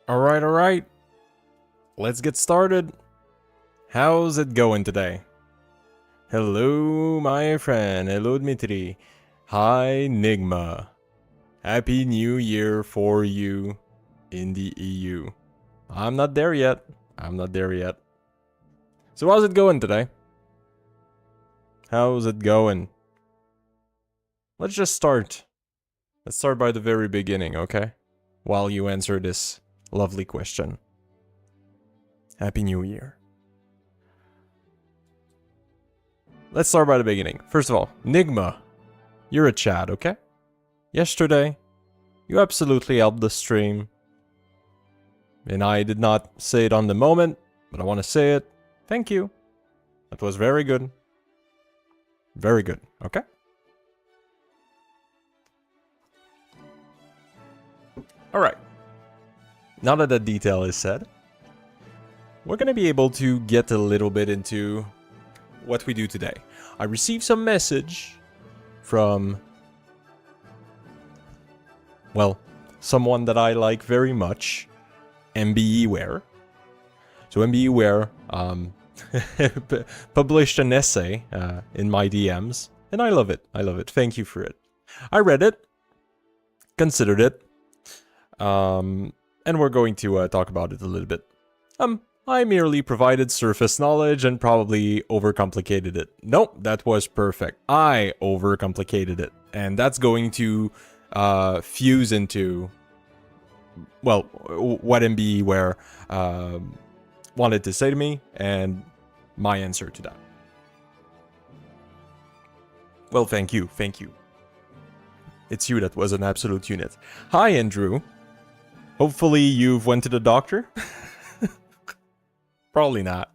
Alright. Let's get started. How's it going today? Hello, my friend. Hello, Dmitry. Hi, Nigma. Happy New Year for you in the EU. I'm not there yet. So how's it going today? How's it going? Let's just start. Let's start by the very beginning, okay? While you answer this lovely question. Happy New Year. Let's start by the beginning. First of all, Nigma, you're a Chad, okay? Yesterday, you absolutely helped the stream. And I did not say it on the moment, but I want to say it. Thank you. That was very good. Very good, okay? Alright. Now that that detail is said, we're going to be able to get a little bit into what we do today. I received some message from, well, someone that I like very much, MBEware. So MBEware published an essay in my DMs, and I love it. Thank you for it. I read it, considered it, and we're going to talk about it a little bit. I merely provided surface knowledge and probably overcomplicated it. Nope, that was perfect. I overcomplicated it. And that's going to fuse into, well, what MBEware wanted to say to me and my answer to that. Well, thank you. It's you that was an absolute unit. Hi, Andrew. Hopefully you've went to the doctor. Probably not.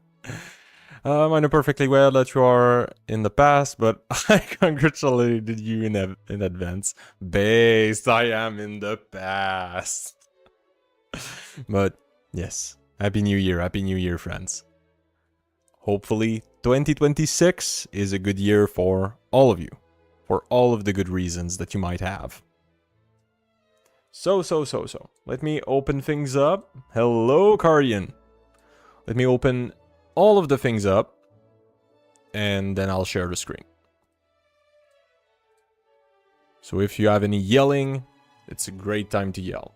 I know perfectly well that you are in the past, but I congratulated you in advance. Based, I am in the past. But yes, Happy New Year, friends. Hopefully 2026 is a good year for all of you, for all of the good reasons that you might have. So. Let me open things up. Hello, Cardian. Let me open all of the things up, and then I'll share the screen. So if you have any yelling, it's a great time to yell.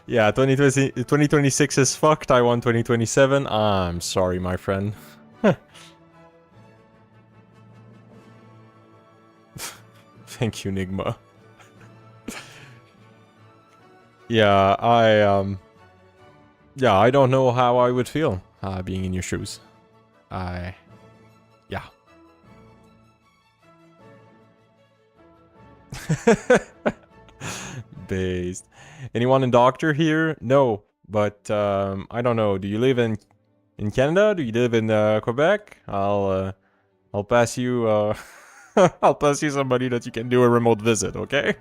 Yeah, 2026 is fucked. I want 2027. I'm sorry, my friend. Thank you, Nigma. Yeah, I don't know how I would feel being in your shoes. Yeah. Based. Anyone in doctor here? No, but I don't know. Do you live in Canada? Do you live in Quebec? I'll pass you. I'll pass you somebody that you can do a remote visit, okay?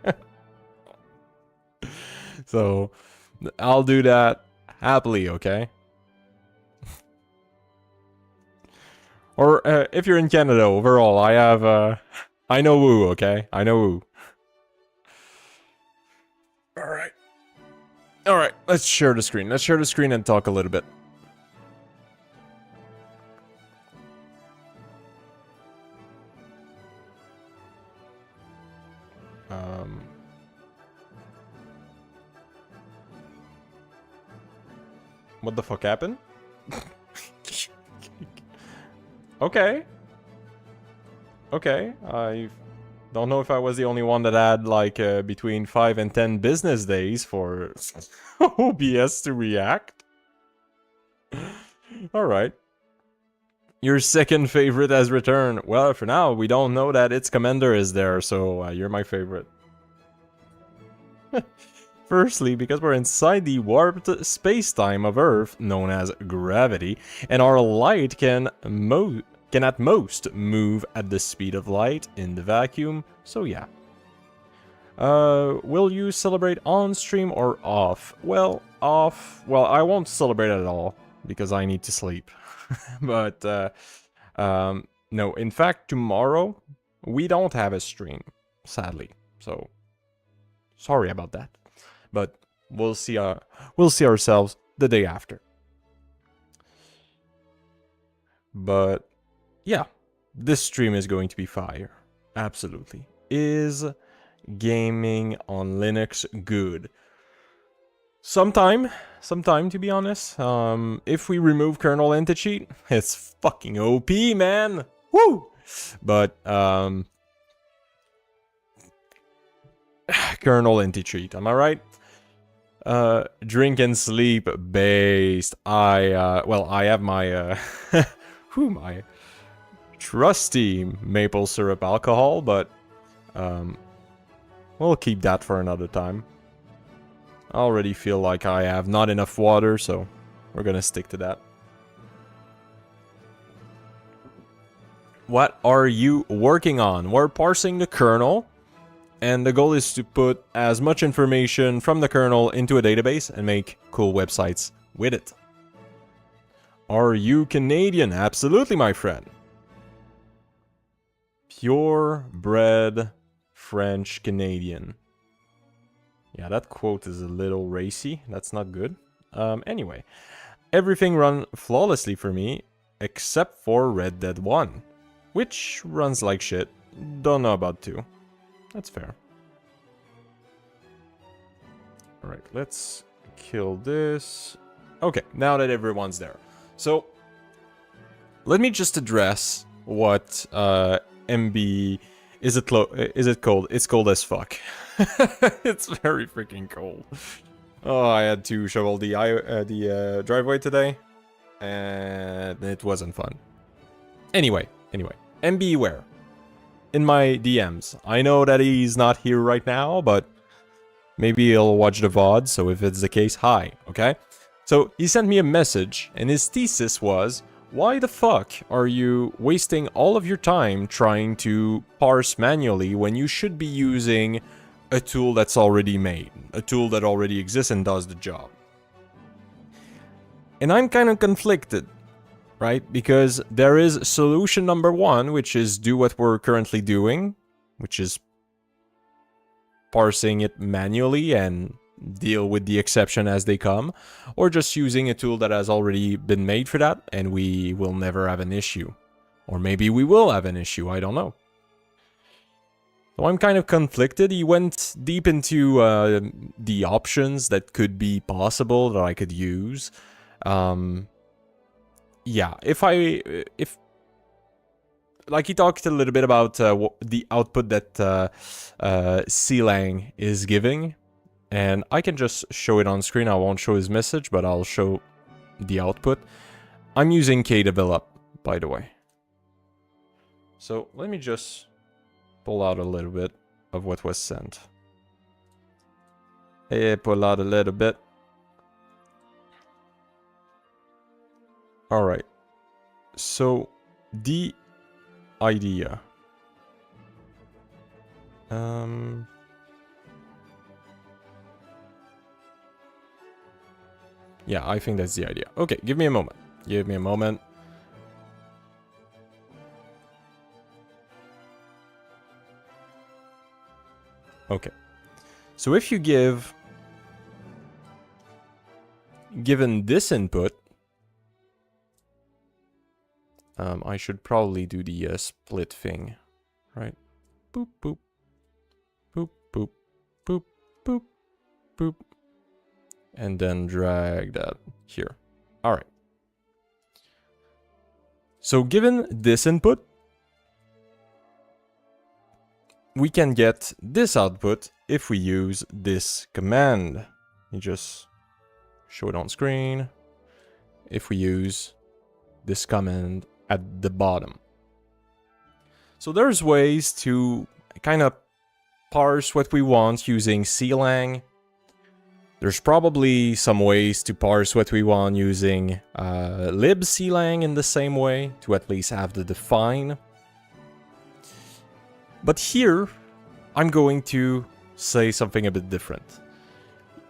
So, I'll do that happily, okay? Or, if you're in Canada overall, I have, I know who, okay? I know who. Alright, let's share the screen. Let's share the screen and talk a little bit. What the fuck happened? Okay. I don't know if I was the only one that had like between 5 and 10 business days for OBS to react. Alright. Your second favorite has returned. Well, for now, we don't know that its commander is there, so you're my favorite. Firstly, because we're inside the warped space-time of Earth, known as gravity, and our light can at most move at the speed of light in the vacuum, so yeah. Will you celebrate on stream or off? Well, off. Well, I won't celebrate at all, because I need to sleep. But, No, in fact, tomorrow we don't have a stream, sadly. So sorry about that. But we'll see ourselves the day after. But yeah, this stream is going to be fire. Absolutely. Is gaming on Linux good? Sometime to be honest. If we remove KernelInfo, it's fucking OP, man. Woo! But KernelInfo, am I right? Drink and sleep based. I have my my trusty maple syrup alcohol, but we'll keep that for another time. I already feel like I have not enough water, so we're gonna stick to that. What are you working on? We're parsing the kernel, and the goal is to put as much information from the kernel into a database and make cool websites with it. Are you Canadian? Absolutely, my friend. Purebred French Canadian. Yeah, that quote is a little racy. That's not good. Anyway, everything run flawlessly for me, except for Red Dead 1, which runs like shit. Don't know about 2. That's fair. Alright, let's kill this. Okay, now that everyone's there. So, let me just address what MB... Is it cold? It's cold as fuck. It's very freaking cold. Oh, I had to shovel the driveway today, and it wasn't fun. Anyway, MB where? In my DMs. I know that he's not here right now, but maybe he'll watch the VOD, so if it's the case, hi, okay? So, he sent me a message, and his thesis was, why the fuck are you wasting all of your time trying to parse manually when you should be using a tool that's already made, a tool that already exists and does the job? And I'm kind of conflicted, right? Because there is solution number 1, which is do what we're currently doing, which is parsing it manually and deal with the exception as they come, or just using a tool that has already been made for that and we will never have an issue. Or maybe we will have an issue, I don't know. So I'm kind of conflicted. He went deep into the options that could be possible that I could use. Yeah, if like he talked a little bit about the output that CLang is giving. And I can just show it on screen. I won't show his message, but I'll show the output. I'm using KDevelop, by the way. So let me just pull out a little bit of what was sent. Hey, pull out a little bit. Alright. So, the idea. Yeah, I think that's the idea. Okay, give me a moment. Give me a moment. Okay. So if you given this input, I should probably do the split thing, right? Boop, boop, boop, boop, boop, boop, boop. And then drag that here. All right. So given this input, we can get this output if we use this command. You just show it on screen. If we use this command at the bottom. So there's ways to kind of parse what we want using CLang. There's probably some ways to parse what we want using libclang in the same way, to at least have the define. But here, I'm going to say something a bit different.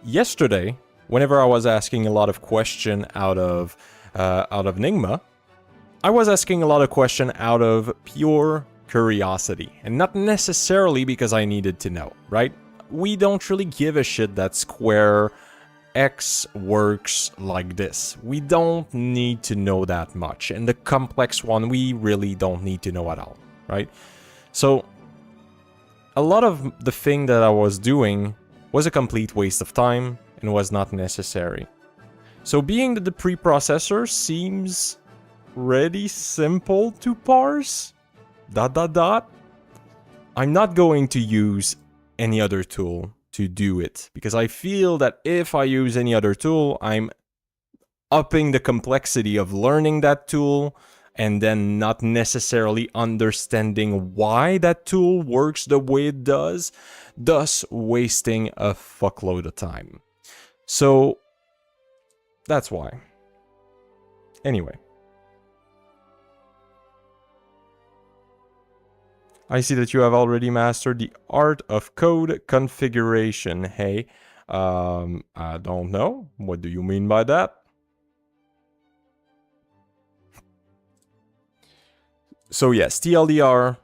Yesterday, whenever I was asking a lot of questions out of Enigma, I was asking a lot of questions out of pure curiosity, and not necessarily because I needed to know, right? We don't really give a shit that Square X works like this. We don't need to know that much, and the complex one we really don't need to know at all, right? So a lot of the thing that I was doing was a complete waste of time and was not necessary. So being that the preprocessor seems pretty simple to parse, ... I'm not going to use any other tool to do it, because I feel that if I use any other tool, I'm upping the complexity of learning that tool and then not necessarily understanding why that tool works the way it does, thus wasting a fuckload of time. So that's why. Anyway. I see that you have already mastered the art of code configuration. Hey, I don't know. What do you mean by that? So yes, TLDR,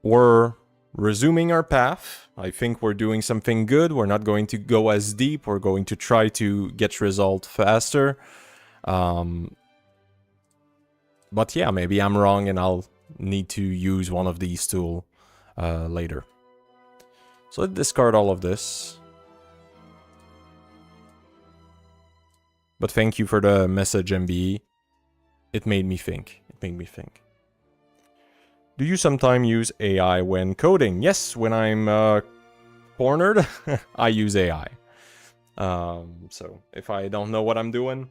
we're resuming our path. I think we're doing something good. We're not going to go as deep. We're going to try to get results faster. But yeah, maybe I'm wrong and I'll need to use one of these tools later. So let's discard all of this. But thank you for the message, MBE. It made me think. It made me think. Do you sometimes use AI when coding? Yes, when I'm cornered, I use AI. So if I don't know what I'm doing...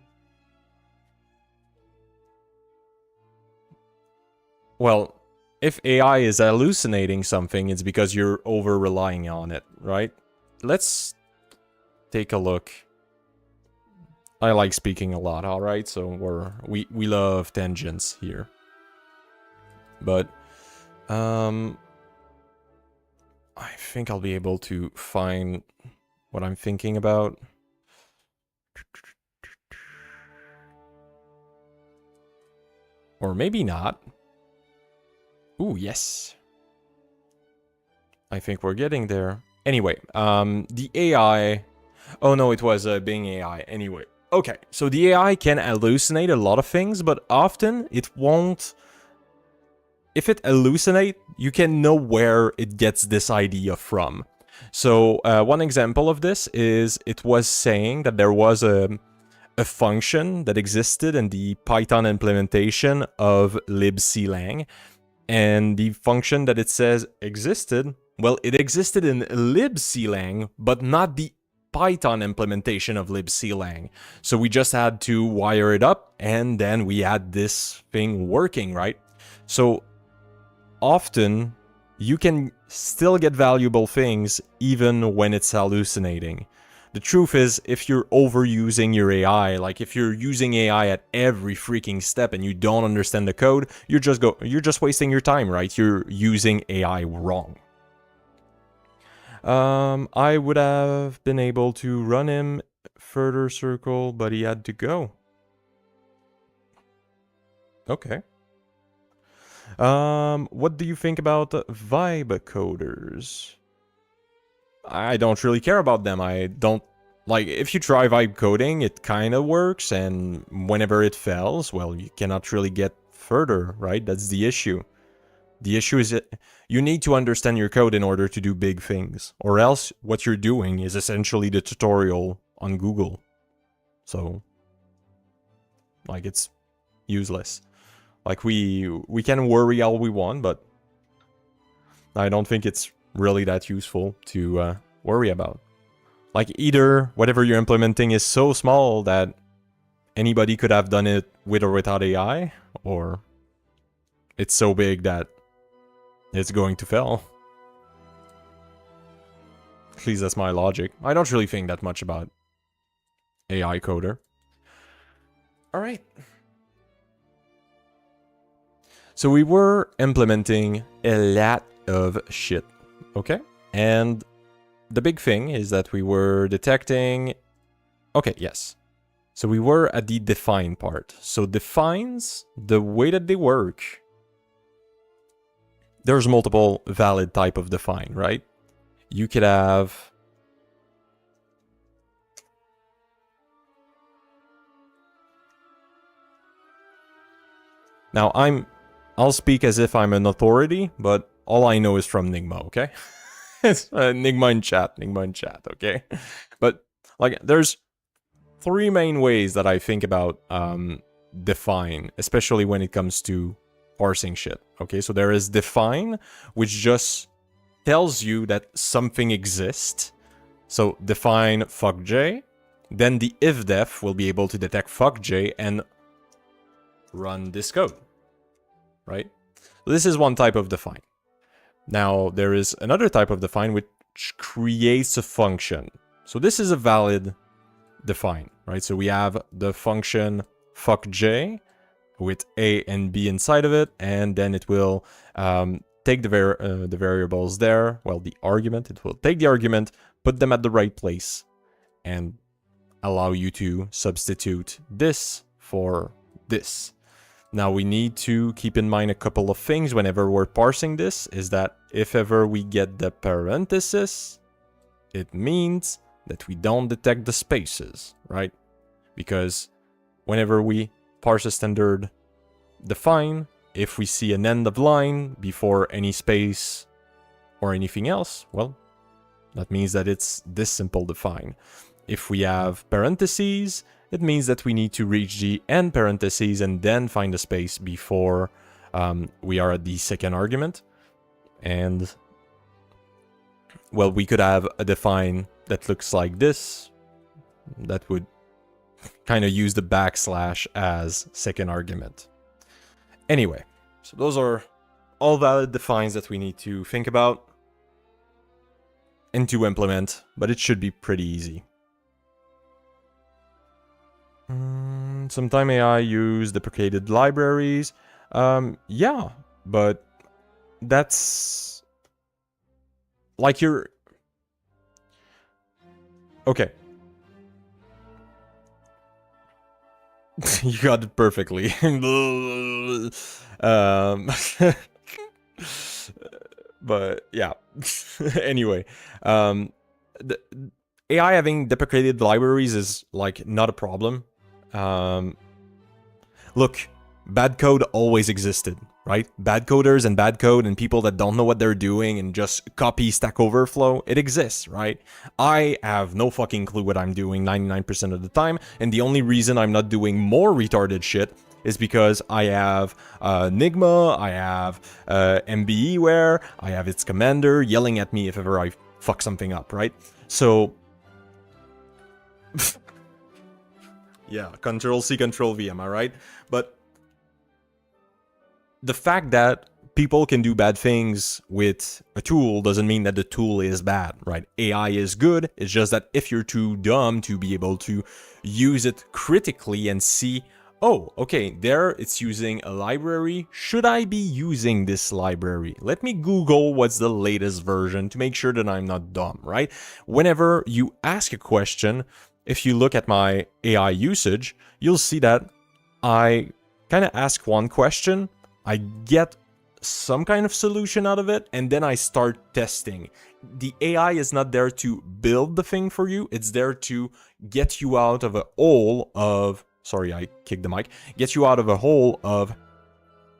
Well, if AI is hallucinating something, it's because you're over-relying on it, right? Let's take a look. I like speaking a lot, alright? So we love tangents here. But I think I'll be able to find what I'm thinking about. Or maybe not. Ooh, yes. I think we're getting there. Anyway, the AI... Oh no, it was Bing AI. Anyway. Okay, so the AI can hallucinate a lot of things, but often it won't... If it hallucinates, you can know where it gets this idea from. So one example of this is it was saying that there was a function that existed in the Python implementation of libclang. And the function that it says existed, well, it existed in libclang, but not the Python implementation of libclang. So we just had to wire it up, and then we had this thing working, right? So often, you can still get valuable things even when it's hallucinating. The truth is, if you're overusing your AI, like if you're using AI at every freaking step and you don't understand the code, you're just wasting your time, right? You're using AI wrong. I would have been able to run him further circle, but he had to go. Okay. What do you think about vibe coders? I don't really care about them. I don't... Like, if you try vibe coding, it kind of works, and whenever it fails, well, you cannot really get further, right? That's the issue. The issue is that you need to understand your code in order to do big things, or else what you're doing is essentially the tutorial on Google. So, like, it's useless. Like, we can worry all we want, but I don't think it's really that useful to worry about. Like, either whatever you're implementing is so small that anybody could have done it with or without AI, or it's so big that it's going to fail. At least that's my logic. I don't really think that much about AI coder. Alright. So we were implementing a lot of shit, okay? And the big thing is that we were detecting... Okay, yes. So we were at the define part. So defines, the way that they work, there's multiple valid type of define, right? You could have... Now I'll speak as if I'm an authority, but all I know is from Nigma, okay? It's Nigma in chat, okay? But like, there's 3 main ways that I think about define, especially when it comes to parsing shit. Okay, so there is define, which just tells you that something exists. So define fuck j, then the if def will be able to detect fuck j and run this code, right? So this is one type of define. Now there is another type of define which creates a function. So this is a valid define, right? So we have the function fuck j with a and b inside of it, and then it will take the variables there, well, the argument, it will take the argument, put them at the right place, and allow you to substitute this for this. Now we need to keep in mind a couple of things whenever we're parsing this, is that if ever we get the parenthesis, it means that we don't detect the spaces, right? Because whenever we parse a standard define, if we see an end of line before any space or anything else, well, that means that it's this simple define. If we have parentheses, it means that we need to reach the end parentheses and then find a space before we are at the second argument. And, well, we could have a define that looks like this, that would kind of use the backslash as second argument. Anyway, so those are all valid defines that we need to think about and to implement, but it should be pretty easy. Sometime AI use deprecated libraries. Yeah, but that's like you're... Okay. You got it perfectly. But yeah. Anyway, the AI having deprecated libraries is like not a problem. Look, bad code always existed, right? Bad coders and bad code and people that don't know what they're doing and just copy Stack Overflow, it exists, right? I have no fucking clue what I'm doing 99% of the time, and the only reason I'm not doing more retarded shit is because I have Nigma, I have MBEware, I have its commander yelling at me if ever I fuck something up, right? So... yeah, Control-C, Control-V, am I right? But the fact that people can do bad things with a tool doesn't mean that the tool is bad, right? AI is good, it's just that if you're too dumb to be able to use it critically and see, oh, okay, there it's using a library, should I be using this library? Let me Google what's the latest version to make sure that I'm not dumb, right? Whenever you ask a question, if you look at my AI usage, you'll see that I kind of ask one question, I get some kind of solution out of it, and then I start testing. The AI is not there to build the thing for you, it's there to get you out of a hole of... Sorry, I kicked the mic. Get you out of a hole of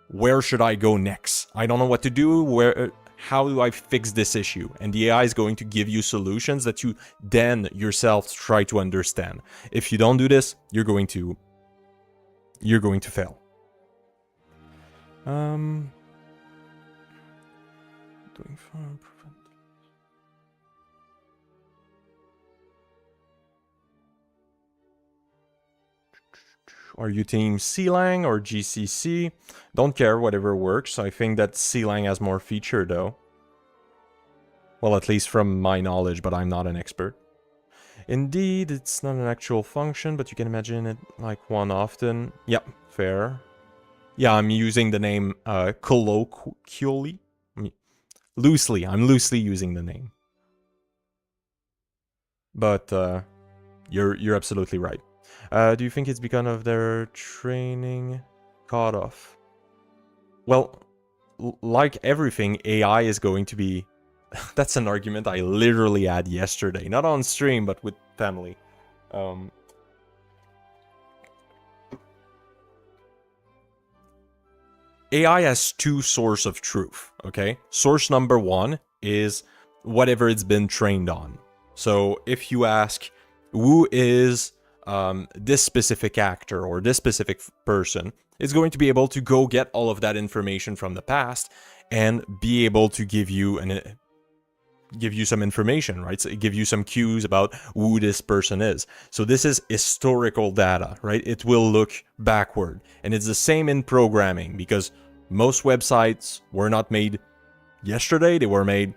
where should I go next? I don't know what to do, how do I fix this issue? And the AI is going to give you solutions that you then yourself try to understand. If you don't do this, you're going to fail. Doing fine. Are you team CLang or GCC? Don't care, whatever works. I think that CLang has more feature though. Well, at least from my knowledge, but I'm not an expert. Indeed, it's not an actual function, but you can imagine it like one often. Yep, fair. Yeah, I'm using the name colloquially. Loosely, I'm loosely using the name. But you're absolutely right. Do you think it's because of their training cutoff? Well, like everything, AI is going to be... That's an argument I literally had yesterday. Not on stream, but with family. AI has two sources of truth, okay? Source number one is whatever it's been trained on. So if you ask, who is this specific actor or this specific person, it's going to be able to go get all of that information from the past and be able to give you some information, right? So give you some cues about who this person is. So this is historical data, right? It will look backward. And it's the same in programming, because most websites were not made yesterday, they were made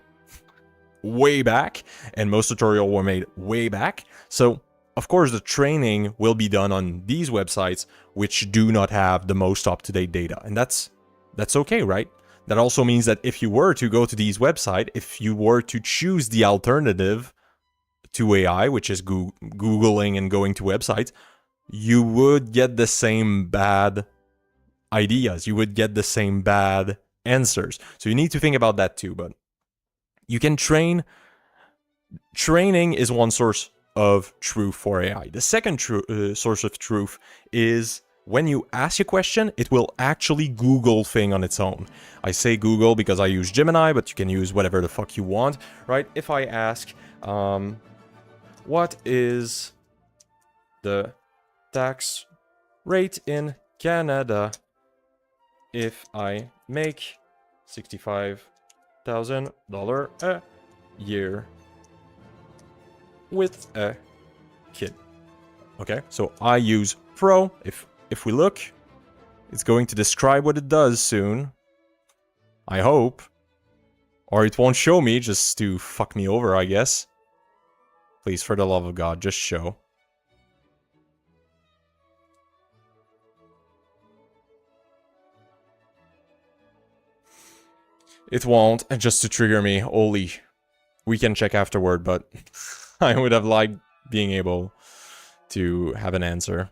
way back, and most tutorials were made way back. So of course the training will be done on these websites which do not have the most up-to-date data. And that's okay, right? That also means that if you were to go to these websites, if you were to choose the alternative to AI, which is Googling and going to websites, you would get the same bad ideas. You would get the same bad answers. So you need to think about that too. But you can train. Training is one source of truth for AI. The second source of truth is when you ask a question, it will actually Google thing on its own. I say Google because I use Gemini, but you can use whatever the fuck you want, right? If I ask, what is the tax rate in Canada if I make $65,000 a year with a kid? Okay, so I use Pro. If we look, it's going to describe what it does soon. I hope. Or it won't show me just to fuck me over, I guess. Please, for the love of God, just show. It won't, just to trigger me. Holy. We can check afterward, but I would have liked being able to have an answer.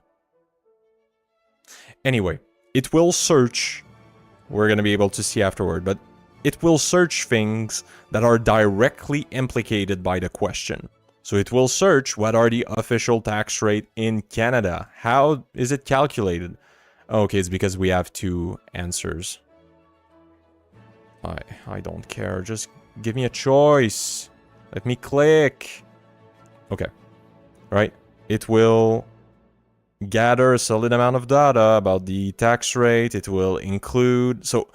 Anyway, it will search. We're going to be able to see afterward, but it will search things that are directly implicated by the question. So it will search what are the official tax rate in Canada. How is it calculated? Okay, it's because we have two answers. I don't care. Just give me a choice. Let me click. Okay. Right. It will gather a solid amount of data about the tax rate. It will include... So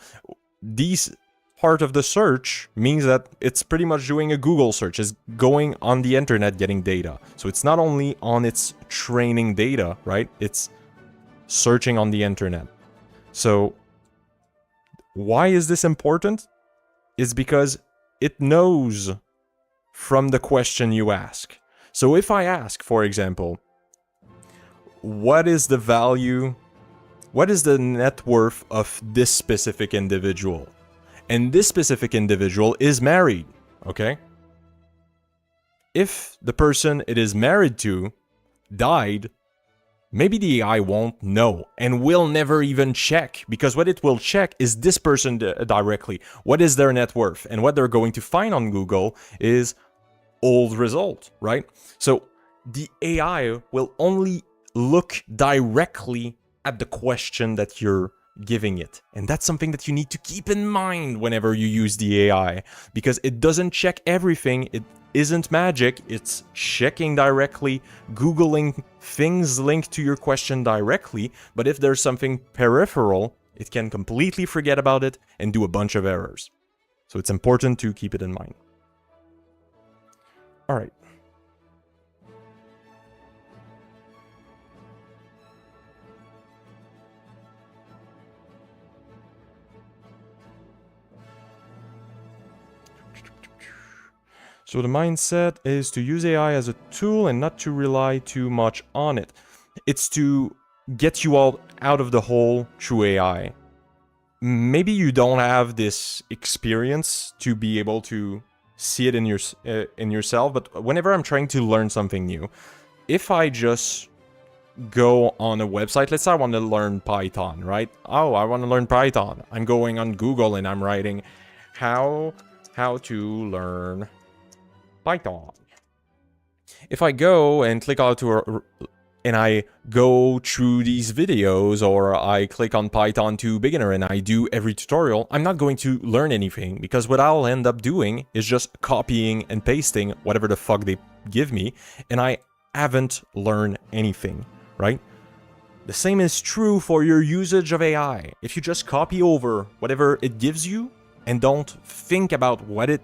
these part of the search means that it's pretty much doing a Google search. It's going on the internet getting data. So it's not only on its training data, right? It's searching on the internet. So why is this important? It's because it knows from the question you ask. So if I ask, for example, what is the value, what is the net worth of this specific individual? And this specific individual is married, okay? If the person it is married to died, maybe the AI won't know and will never even check, because what it will check is this person directly. What is their net worth? And what they're going to find on Google is old result, right? So the AI will only look directly at the question that you're giving it. And that's something that you need to keep in mind whenever you use the AI, because it doesn't check everything. It isn't magic. It's checking directly, Googling things linked to your question directly. But if there's something peripheral, it can completely forget about it and do a bunch of errors. So it's important to keep it in mind. All right. So the mindset is to use AI as a tool and not to rely too much on it. It's to get you all out of the hole through AI. Maybe you don't have this experience to be able to see it in yourself, but whenever I'm trying to learn something new, if I just go on a website. Let's say I want to learn Python, right? Oh, I want to learn Python. I'm going on Google and I'm writing how to learn Python. If I go and click out to and I go through these videos, or I click on Python 2 beginner and I do every tutorial, I'm not going to learn anything, because what I'll end up doing is just copying and pasting whatever the fuck they give me, and I haven't learned anything, right? The same is true for your usage of AI. If you just copy over whatever it gives you and don't think about what it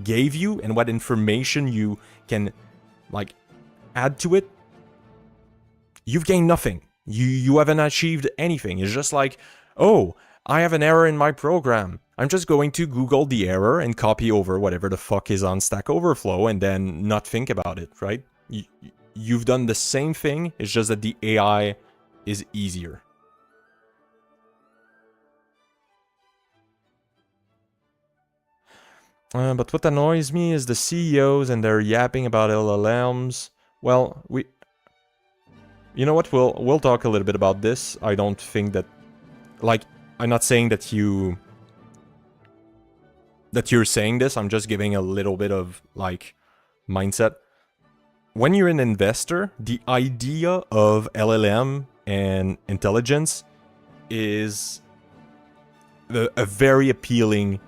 gave you and what information you can like add to it, you've gained nothing. You haven't achieved anything. It's just like, oh, I have an error in my program. I'm just going to Google the error and copy over whatever the fuck is on Stack Overflow and then not think about it, right? You've done the same thing, it's just that the AI is easier. But what annoys me is the CEOs and their yapping about LLMs. Well, you know what? We'll talk a little bit about this. I don't think that, like, I'm not saying that you're saying this. I'm just giving a little bit of like mindset. When you're an investor, the idea of LLM and intelligence is a very appealing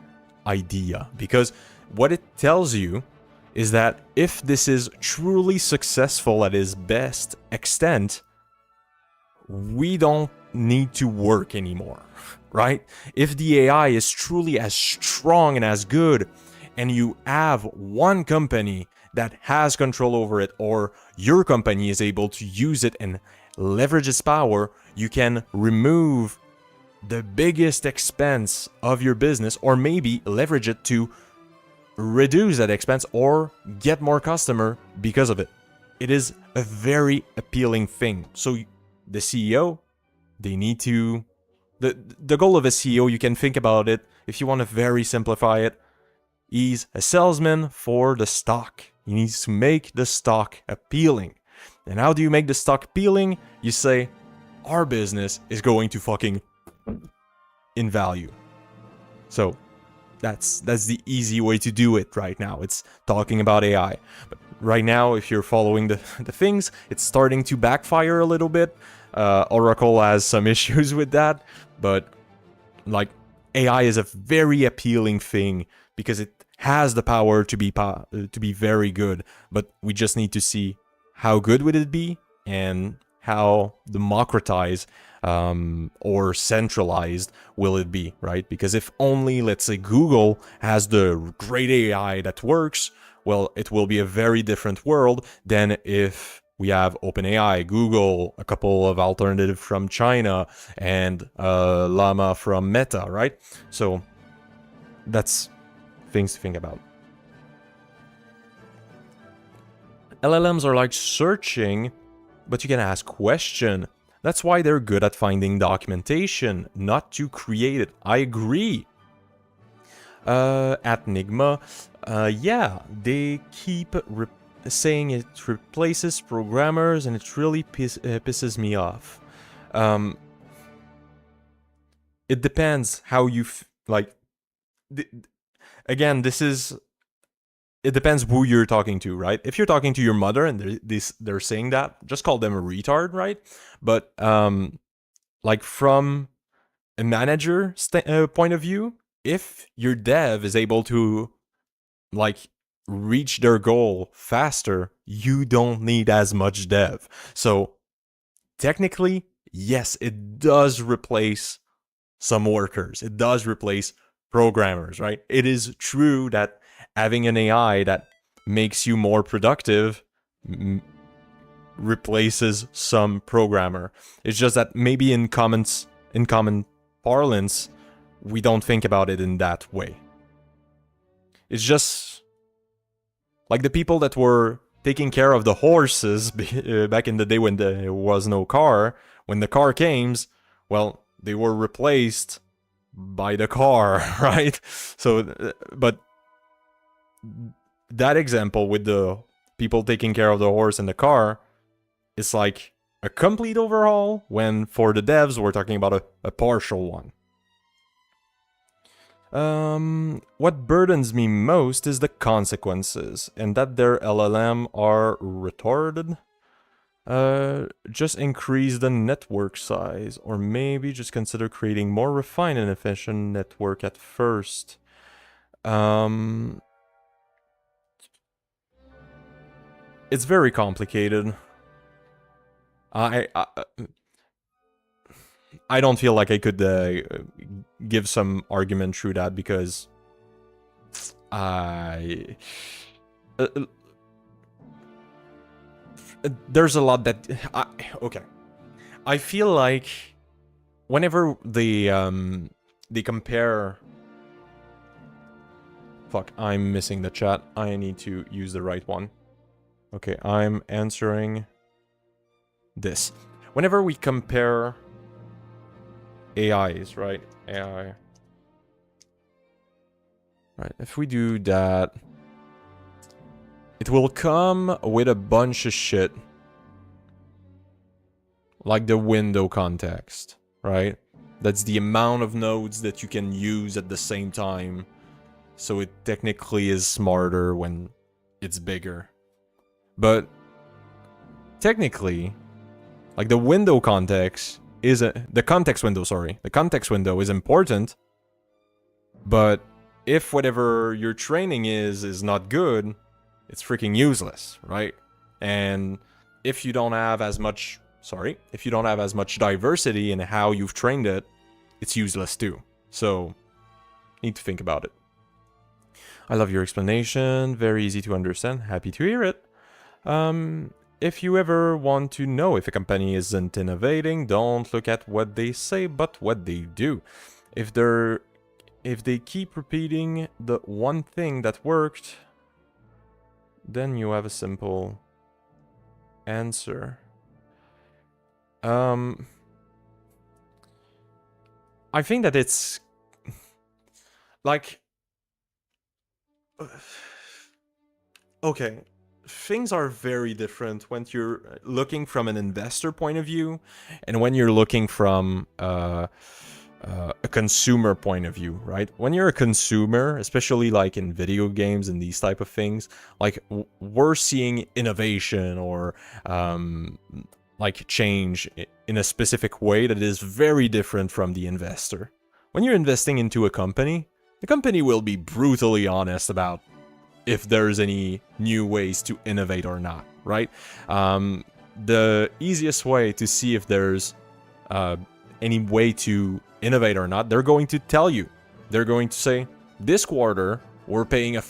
idea, because what it tells you is that if this is truly successful at its best extent, we don't need to work anymore, right? If the AI is truly as strong and as good, and you have one company that has control over it, or your company is able to use it and leverage its power, you can remove the biggest expense of your business, or maybe leverage it to reduce that expense or get more customer because of it. It is a very appealing thing. So the CEO, they need to... The goal of a CEO, you can think about it, if you want to very simplify it, he's a salesman for the stock. He needs to make the stock appealing. And how do you make the stock appealing? You say, our business is going to fucking in value. So that's the easy way to do it right now. It's talking about AI. But right now, if you're following the things, it's starting to backfire a little bit. Oracle has some issues with that, but like AI is a very appealing thing because it has the power to be very good, but we just need to see how good would it be and how democratized or centralized will it be, right? Because if only, let's say, Google has the great AI that works, well, it will be a very different world than if we have OpenAI, Google, a couple of alternatives from China, and Llama from Meta, right? So that's things to think about. LLMs are like searching, but you can ask questions. That's why they're good at finding documentation, not to create it. I agree. At Nigma, yeah, they keep saying it replaces programmers, and it really pisses me off. It depends how you like. Again, this is. It depends who you're talking to, right? If you're talking to your mother and they're saying that, just call them a retard, right? But like from a manager point of view, if your dev is able to like reach their goal faster, you don't need as much dev. So technically, yes, it does replace some workers. It does replace programmers, right? It is true that having an AI that makes you more productive replaces some programmer. It's just that maybe in common parlance, we don't think about it in that way. It's just like the people that were taking care of the horses back in the day when there was no car. When the car came, well, they were replaced by the car, right? So, but that example with the people taking care of the horse and the car, it's like a complete overhaul, when for the devs, we're talking about a partial one. What burdens me most is the consequences, and that their LLM are retarded. Just increase the network size, or maybe just consider creating more refined and efficient network at first. It's very complicated. I don't feel like I could give some argument through that, because there's a lot that okay. I feel like whenever they compare. Fuck, I'm missing the chat. I need to use the right one. Okay, I'm answering this. Whenever we compare AIs, right? AI. Right, if we do that, it will come with a bunch of shit. Like the window context, right? That's the amount of nodes that you can use at the same time. So it technically is smarter when it's bigger. But technically, like the window context is the context window, sorry. The context window is important. But if whatever your training is not good, it's freaking useless, right? And if you don't have as much, if you don't have as much diversity in how you've trained it, it's useless too. So, need to think about it. I love your explanation. Very easy to understand. Happy to hear it. If you ever want to know if a company isn't innovating, don't look at what they say, but what they do. If they keep repeating the one thing that worked, then you have a simple answer. I think that it's like, okay, things are very different when you're looking from an investor point of view and when you're looking from a consumer point of view, right? When you're a consumer, especially like in video games and these type of things, like we're seeing innovation or like change in a specific way that is very different from the investor. When you're investing into a company, the company will be brutally honest about if there's any new ways to innovate or not, right? The easiest way to see if there's any way to innovate or not, they're going to tell you. They're going to say, this quarter, we're paying a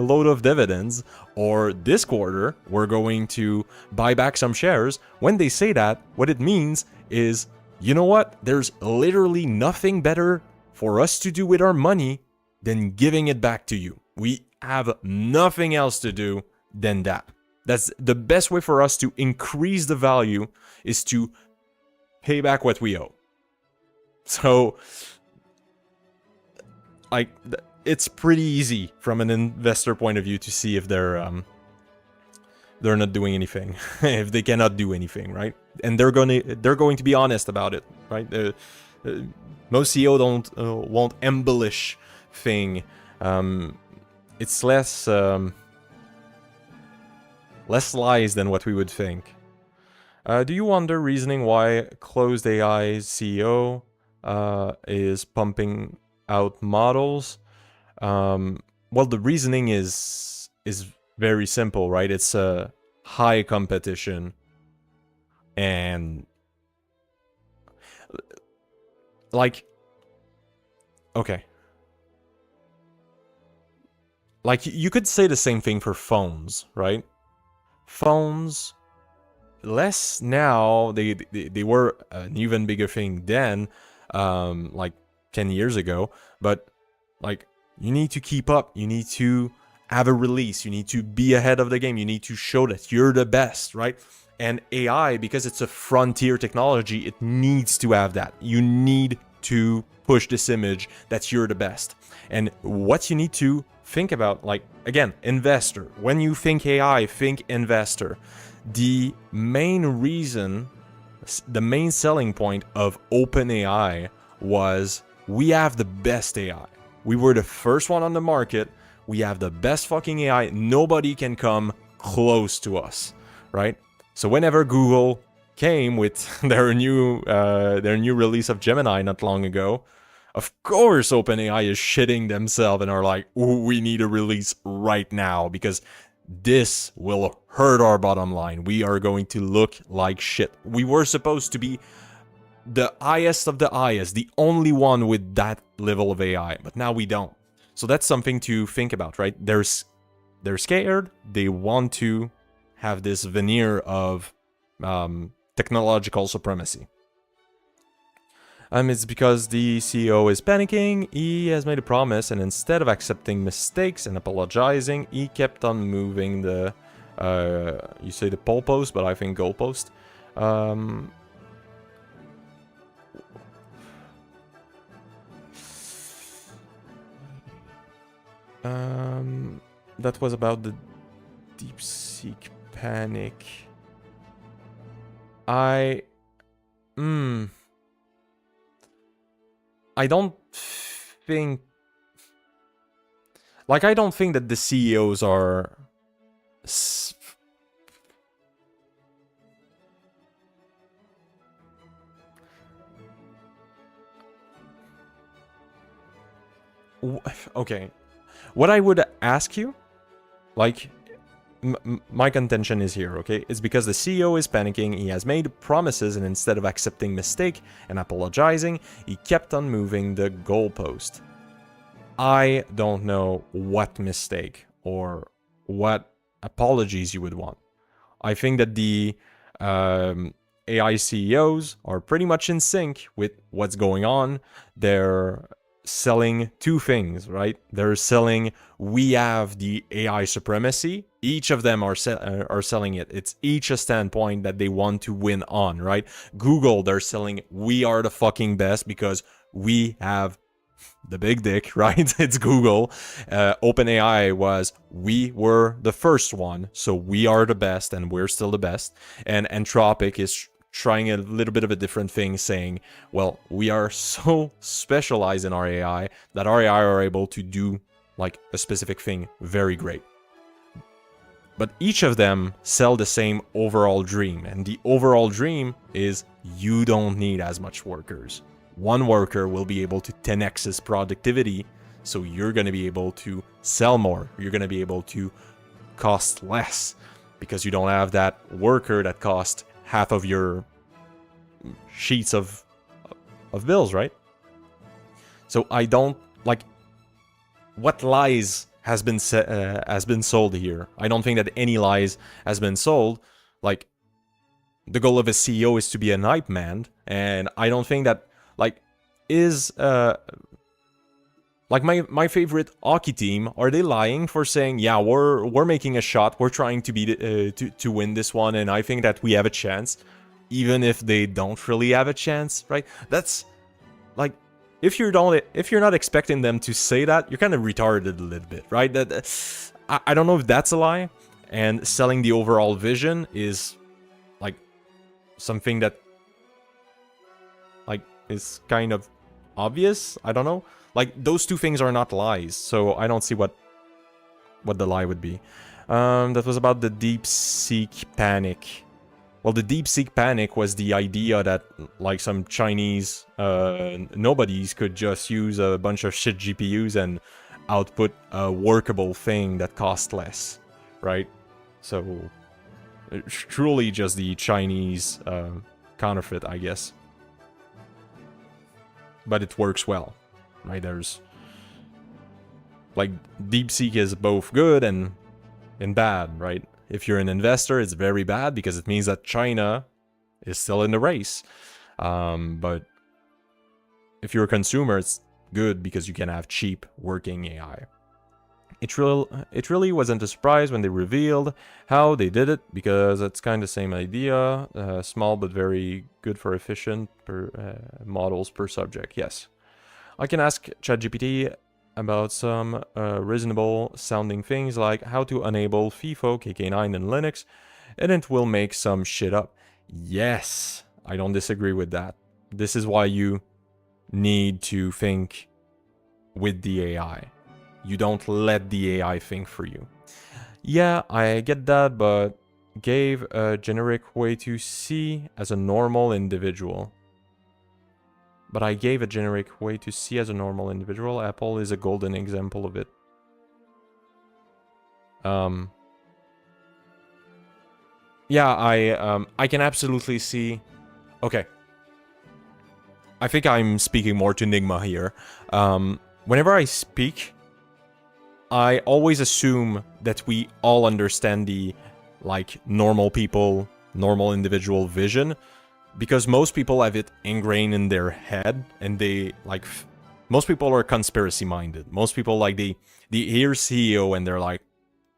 load of dividends, or this quarter, we're going to buy back some shares. When they say that, what it means is, you know what? There's literally nothing better for us to do with our money than giving it back to you. We have nothing else to do than that. That's the best way for us to increase the value, is to pay back what we owe. So, like, it's pretty easy from an investor point of view to see if they're not doing anything, if they cannot do anything, right? And they're going to be honest about it, right? Most CEO won't embellish thing. It's less lies than what we would think. Do you wonder reasoning why Closed AI's CEO is pumping out models? Well, the reasoning is very simple, right? It's a high competition, and like, okay. Like, you could say the same thing for phones, right? Phones, less now, they were an even bigger thing then, like 10 years ago, but like, you need to keep up, you need to have a release, you need to be ahead of the game, you need to show that you're the best, right? And AI, because it's a frontier technology, it needs to have that. You need to push this image that you're the best. And what you need to think about, like, again, investor. When you think AI, think investor. The main reason, the main selling point of OpenAI was we have the best AI. We were the first one on the market. We have the best fucking AI. Nobody can come close to us, right? So whenever Google came with their new release of Gemini not long ago, of course OpenAI is shitting themselves and are like, ooh, we need a release right now because this will hurt our bottom line. We are going to look like shit. We were supposed to be the highest of the highest, the only one with that level of AI, but now we don't. So that's something to think about, right? They're scared. They want to have this veneer of technological supremacy. It's because the CEO is panicking. He has made a promise, and instead of accepting mistakes and apologizing, he kept on moving the, you say the pole post, but I think goalpost. That was about the DeepSeek panic. I don't think... Like, I don't think that the CEOs are... Okay. What I would ask you, like... my contention is here, okay? It's because the CEO is panicking, he has made promises, and instead of accepting mistake and apologizing, he kept on moving the goalpost. I don't know what mistake or what apologies you would want. I think that the AI CEOs are pretty much in sync with what's going on. They're selling two things, right? They're selling, we have the AI supremacy. Each of them are selling it. It's each a standpoint that they want to win on, right? Google, they're selling, we are the fucking best because we have the big dick, right? It's Google. OpenAI was, we were the first one, so we are the best and we're still the best. And Anthropic is trying a little bit of a different thing, saying, well, we are so specialized in our AI that our AI are able to do like a specific thing very great. But each of them sell the same overall dream, and the overall dream is you don't need as much workers. One worker will be able to 10x his productivity, so you're going to be able to sell more. You're going to be able to cost less because you don't have that worker that costs half of your sheets of bills, right? So I don't like what lies has been sold here. I don't think that any lies has been sold. Like, the goal of a CEO is to be an hype man, and I don't think that like is like my favorite hockey team, are they lying for saying, yeah, we're making a shot, we're trying to be to win this one, and I think that we have a chance, even if they don't really have a chance, right? That's like, if you're not expecting them to say that, you're kind of retarded a little bit, right? I don't know if that's a lie, and selling the overall vision is like something that like is kind of obvious. I don't know. Like, those two things are not lies, so I don't see what the lie would be. That was about the DeepSeek panic. Well, the DeepSeek panic was the idea that, like, some Chinese nobodies could just use a bunch of shit GPUs and output a workable thing that cost less, right? So, it's truly just the Chinese counterfeit, I guess. But it works well, right? There's, like, DeepSeek is both good and bad, right? If you're an investor, it's very bad because it means that China is still in the race. But if you're a consumer, it's good because you can have cheap working AI. It really wasn't a surprise when they revealed how they did it, because it's kind of the same idea, small but very good for efficient models per subject. Yes, I can ask ChatGPT about some reasonable sounding things like how to enable FIFO KK9 in Linux and it will make some shit up. Yes, I don't disagree with that. This is why you need to think with the AI. You don't let the AI think for you. Yeah, I get that, but gave a generic way to see as a normal individual. But I gave a generic way to see as a normal individual. Apple is a golden example of it. Yeah, I can absolutely see. Okay. I think I'm speaking more to Nigma here. Whenever I speak, I always assume that we all understand the, like, normal people, normal individual vision, because most people have it ingrained in their head, and they, like, most people are conspiracy-minded. Most people, like, they hear CEO and they're like,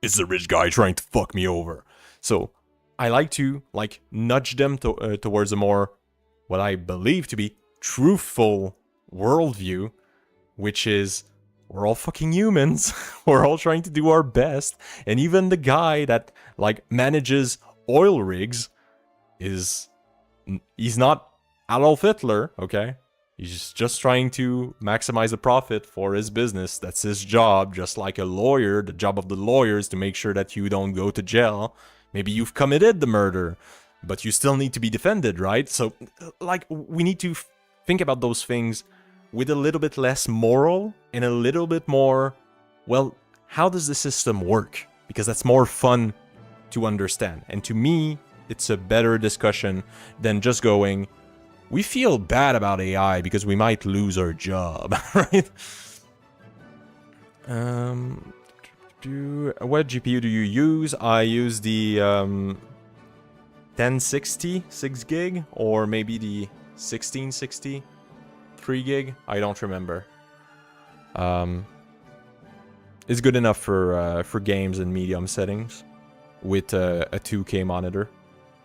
it's the rich guy trying to fuck me over. So I like to, like, nudge them towards a more, what I believe to be, truthful worldview, which is, we're all fucking humans. We're all trying to do our best. And even the guy that, like, manages oil rigs he's not Adolf Hitler, okay? He's just trying to maximize the profit for his business. That's his job, just like a lawyer. The job of the lawyer is to make sure that you don't go to jail. Maybe you've committed the murder, but you still need to be defended, right? So, like, we need to think about those things with a little bit less moral and a little bit more, well, how does the system work? Because that's more fun to understand. And to me, it's a better discussion than just going, we feel bad about AI because we might lose our job, right? What GPU do you use? I use the 1060 6 gig, or maybe the 1660 3 gig. I don't remember. It's good enough for games and medium settings with a 2K monitor,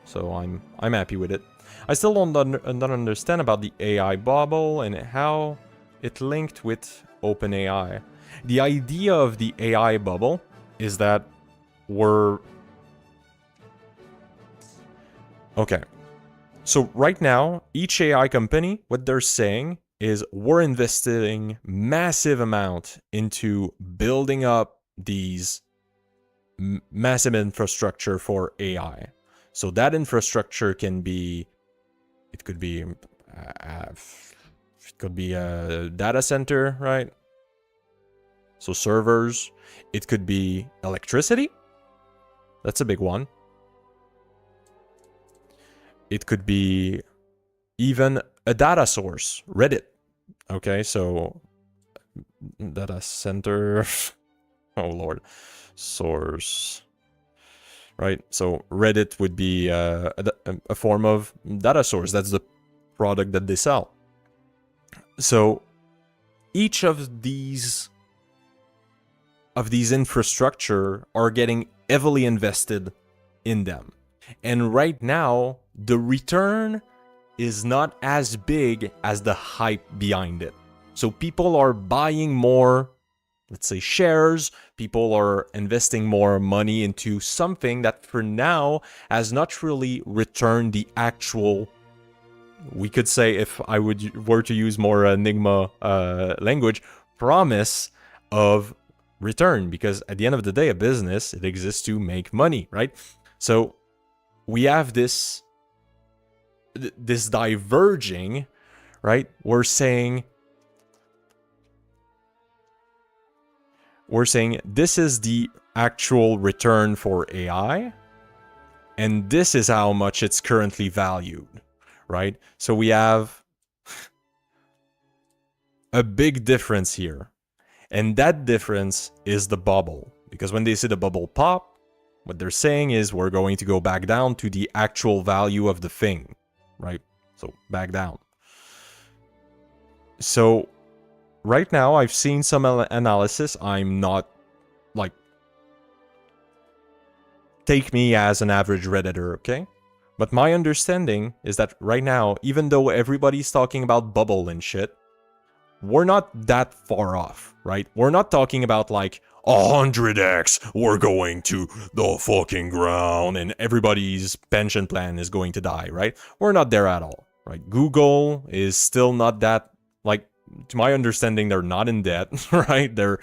so I'm happy with it. I still don't understand about the AI bubble and how it linked with OpenAI. The idea of the AI bubble is that okay. So right now, each AI company, what they're saying is we're investing massive amount into building up these massive infrastructure for AI. So that infrastructure can be, it could be a data center, right? So servers. It could be electricity. That's a big one. It could be even a data source, Reddit. Okay, so data center. Oh lord, source. Right, so Reddit would be a form of data source. That's the product that they sell. So each of these infrastructure are getting heavily invested in them. And right now, the return is not as big as the hype behind it. So people are buying more, let's say, shares. People are investing more money into something that for now has not really returned the actual, we could say, if I were to use more Enigma language, promise of return. Because at the end of the day, a business, it exists to make money, right? So we have this diverging, right? We're saying this is the actual return for AI, and this is how much it's currently valued, right? So we have a big difference here, and that difference is the bubble. Because when they see the bubble pop, what they're saying is we're going to go back down to the actual value of the thing, right? So back down. So right now, I've seen some analysis. I'm not, like, take me as an average Redditor, okay? But my understanding is that right now, even though everybody's talking about bubble and shit, we're not that far off, right? We're not talking about like 100x, we're going to the fucking ground and everybody's pension plan is going to die, right? We're not there at all, right? Google is still not that, like, to my understanding, they're not in debt, right? They're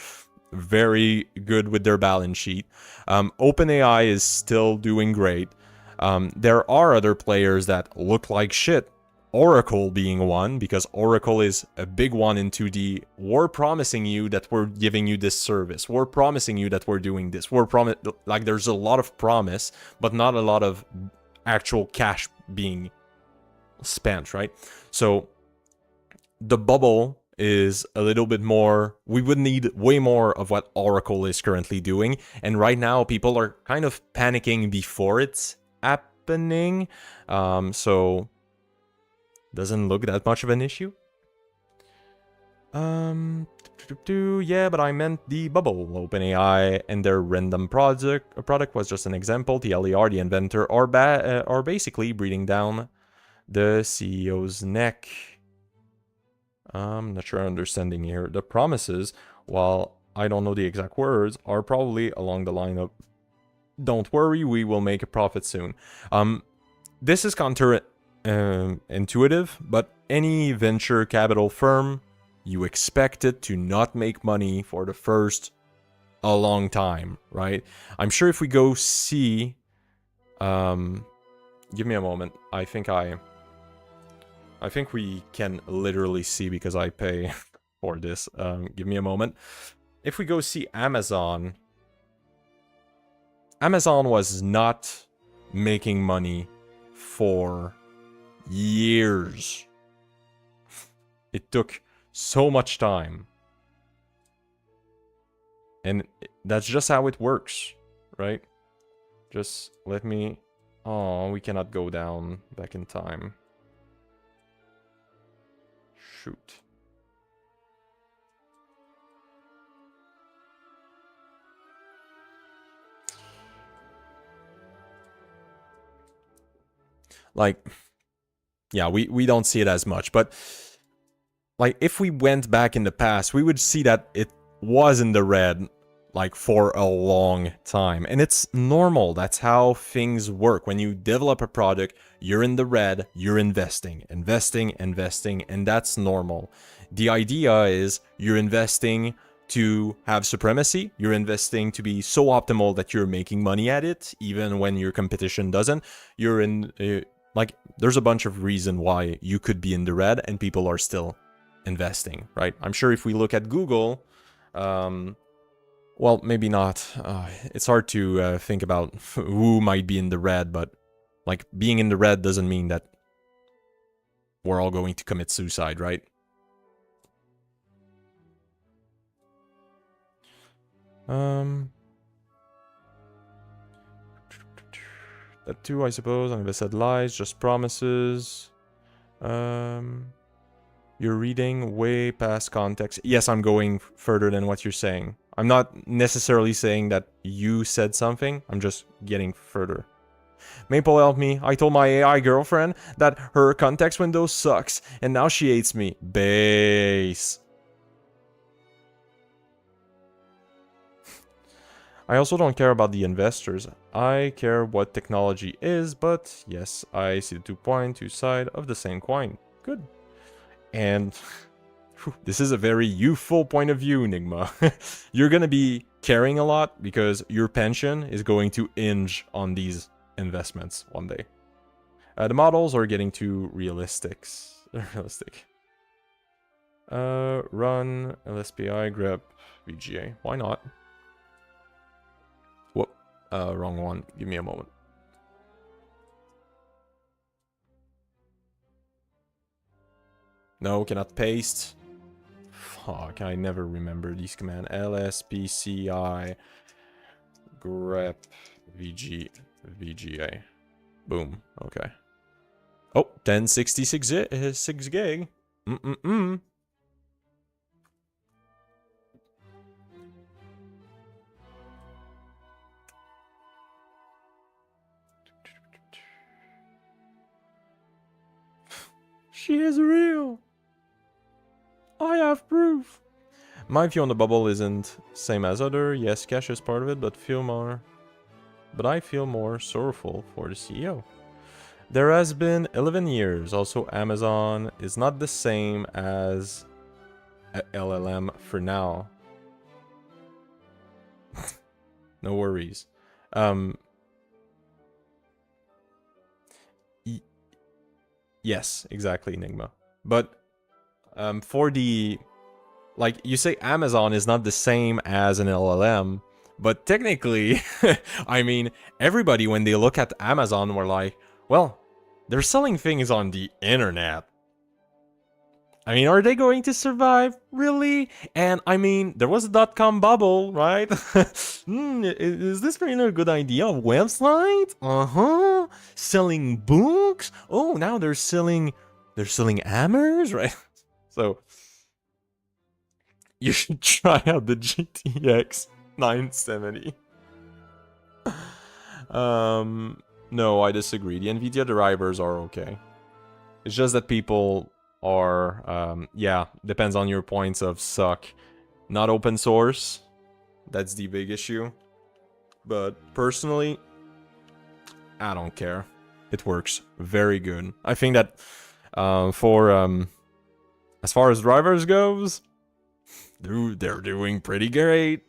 very good with their balance sheet. OpenAI is still doing great. There are other players that look like shit. Oracle being one, because Oracle is a big one in 2D. We're promising you that we're giving you this service. We're promising you that we're doing this. Like there's a lot of promise, but not a lot of actual cash being spent, right? So the bubble is a little bit more, we would need way more of what Oracle is currently doing. And right now people are kind of panicking before it's happening. So doesn't look that much of an issue. Yeah, but I meant the bubble. OpenAI and their random product was just an example. The LER, the inventor, are basically breathing down the CEO's neck. I'm not sure I'm understanding here. The promises, while I don't know the exact words, are probably along the line of, don't worry, we will make a profit soon. This is intuitive, but any venture capital firm, you expect it to not make money for the first a long time, right? I'm sure if we go see, give me a moment. I think we can literally see because I pay for this. Give me a moment. If we go see Amazon was not making money for years. It took so much time. And that's just how it works, right? Just let me... Oh, we cannot go down back in time. Shoot. Like, yeah, we don't see it as much, but like if we went back in the past, we would see that it was in the red like for a long time. And it's normal. That's how things work. When you develop a product, you're in the red, you're investing, and that's normal. The idea is you're investing to have supremacy, you're investing to be so optimal that you're making money at it, even when your competition doesn't. You're in, like, there's a bunch of reasons why you could be in the red and people are still investing, right? I'm sure if we look at Google, well, maybe not. It's hard to think about who might be in the red, but like being in the red doesn't mean that we're all going to commit suicide, right? That too, I suppose. I said lies, just promises. You're reading way past context. Yes, I'm going further than what you're saying. I'm not necessarily saying that you said something. I'm just getting further. Maple helped me. I told my AI girlfriend that her context window sucks, and now she hates me. Base. I also don't care about the investors. I care what technology is, but yes, I see the 2 sides of the same coin. Good. And this is a very youthful point of view, Enigma. You're going to be caring a lot because your pension is going to hinge on these investments one day. The models are getting too realistic. Run, LSPI, grep, VGA. Why not? Whoop. Wrong one. Give me a moment. No, cannot paste. Fuck, I never remember these commands. LSPCI grep VGA. Boom. Okay. Oh, 1066 6 gig. She is real. I have proof. My view on the bubble isn't same as other. Yes, cash is part of it, but I feel more sorrowful for the CEO. There has been 11 years. Also, Amazon is not the same as a LLM for now. No worries. Yes, exactly, Enigma. But for the... Like, you say Amazon is not the same as an LLM, but technically, I mean, everybody, when they look at Amazon, were like, well, they're selling things on the internet. I mean, are they going to survive? Really? And I mean, there was a dot-com bubble, right? Is this really a good idea? A website? Uh-huh. Selling books? Oh, now they're selling hammers, right? So you should try out the GTX 970. No, I disagree. The NVIDIA drivers are okay. It's just that people are, yeah, depends on your points of suck. Not open source. That's the big issue. But personally, I don't care. It works very good. I think that as far as drivers goes, they're doing pretty great.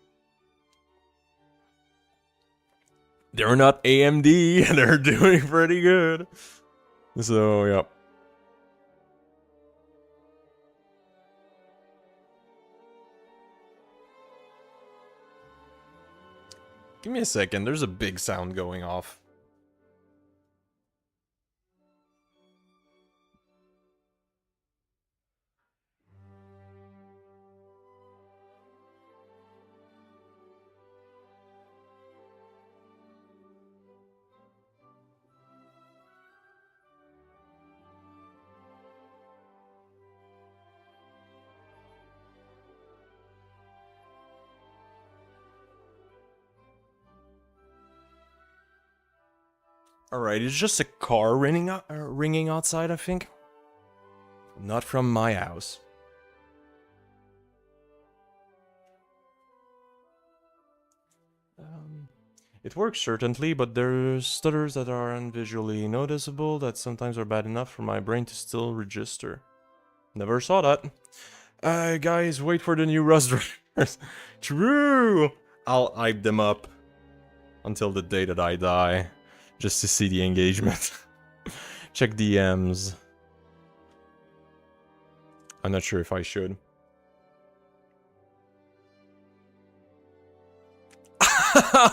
They're not AMD, and they're doing pretty good. So, yeah. Give me a second, there's a big sound going off. Alright, it's just a car ringing outside, I think. Not from my house. It works certainly, but there's stutters that aren't visually noticeable that sometimes are bad enough for my brain to still register. Never saw that. Guys, wait for the new Rust drivers. True! I'll hype them up until the day that I die, just to see the engagement. Check DMs. I'm not sure if I should.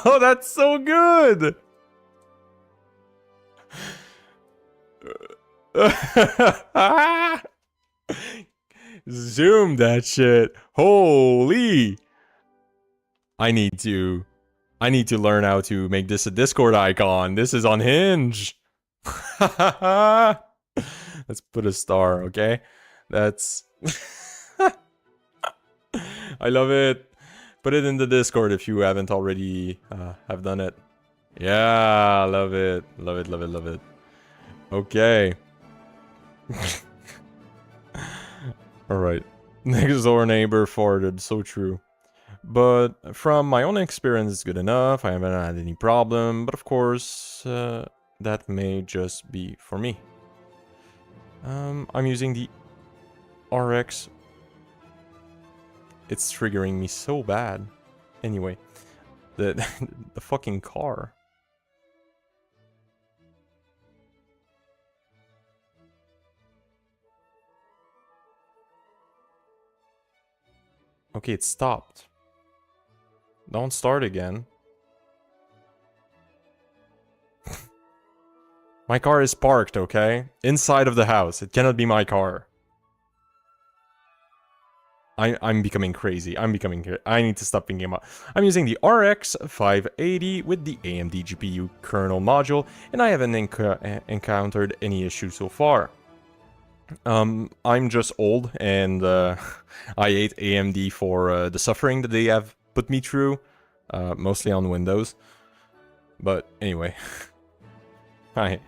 Oh, that's so good! Zoom that shit. Holy! I need to learn how to make this a Discord icon. This is unhinged. Let's put a star, okay? That's... I love it. Put it in the Discord if you haven't already have done it. Yeah, love it. Love it, love it, love it. Okay. Alright. Next door neighbor farted, so true. But from my own experience, it's good enough. I haven't had any problem. But of course, that may just be for me. I'm using the RX. It's triggering me so bad. Anyway, the fucking car. Okay, it stopped. Don't start again. My car is parked, okay? Inside of the house. It cannot be my car. I'm becoming crazy. I need to stop thinking about... I'm using the RX 580 with the AMD GPU kernel module, and I haven't encountered any issues so far. I'm just old, and I hate AMD for the suffering that they have put me through, mostly on Windows. But anyway. Hi.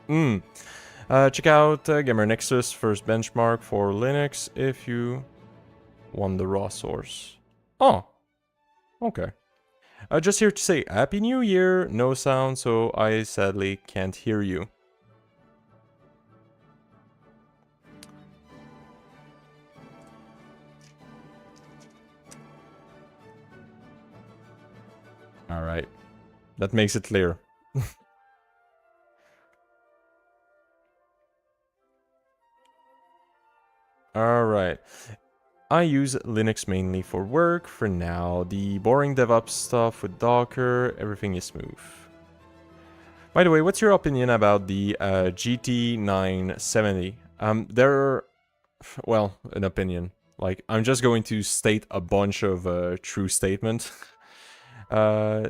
Check out Gamer Nexus first benchmark for Linux if you want the raw source. Oh, okay. Just here to say Happy New Year. No sound, so I sadly can't hear you. Alright. That makes it clear. Alright. I use Linux mainly for work for now. The boring DevOps stuff with Docker, everything is smooth. By the way, what's your opinion about the GT970? Well, an opinion. Like, I'm just going to state a bunch of true statements.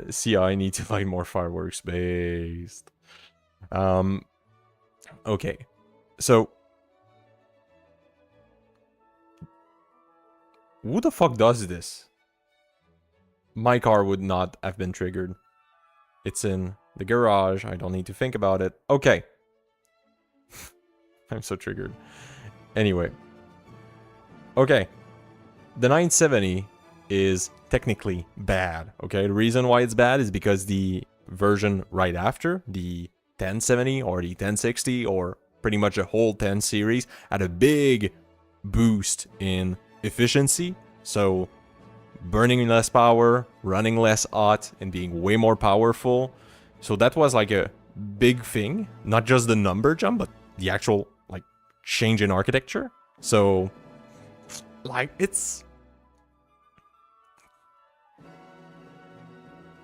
See, I need to light more fireworks based. Okay. So, who the fuck does this? My car would not have been triggered. It's in the garage. I don't need to think about it. Okay. I'm so triggered. Anyway. Okay. The 970 is technically bad. Okay, the reason why it's bad is because the version right after, the 1070 or the 1060 or pretty much a whole 10 series, had a big boost in efficiency. So burning less power, running less hot, and being way more powerful. So that was like a big thing. Not just the number jump, but the actual like change in architecture. So like it's...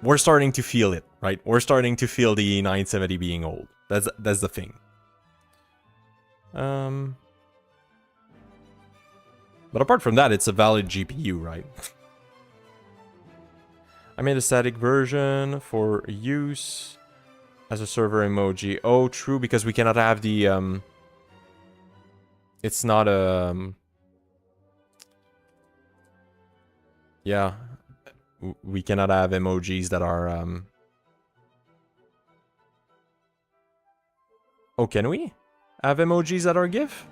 We're starting to feel it, right? We're starting to feel the 970 being old. That's the thing. But apart from that, it's a valid GPU, right? I made a static version for use as a server emoji. Oh, true, because we cannot have the it's not a yeah. We cannot have emojis that are Oh, can we have emojis that are GIF?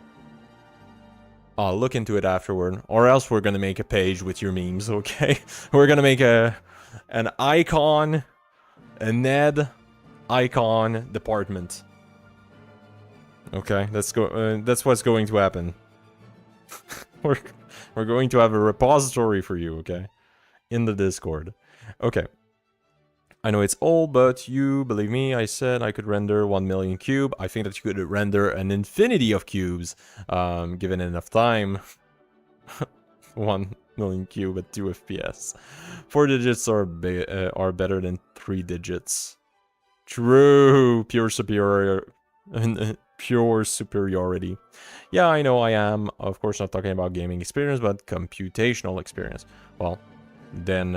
I'll look into it afterward, or else we're gonna make a page with your memes, okay? We're gonna make an icon, a Ned icon department. Okay, that's what's going to happen. we're going to have a repository for you, okay? In the Discord. Okay. I know it's old, but you, believe me, I said I could render 1 million cube. I think that you could render an infinity of cubes, given enough time. 1 million cube at 2 FPS. 4 digits are better than 3 digits. True, pure superiority. Yeah, I know I am, of course, not talking about gaming experience, but computational experience. Well, then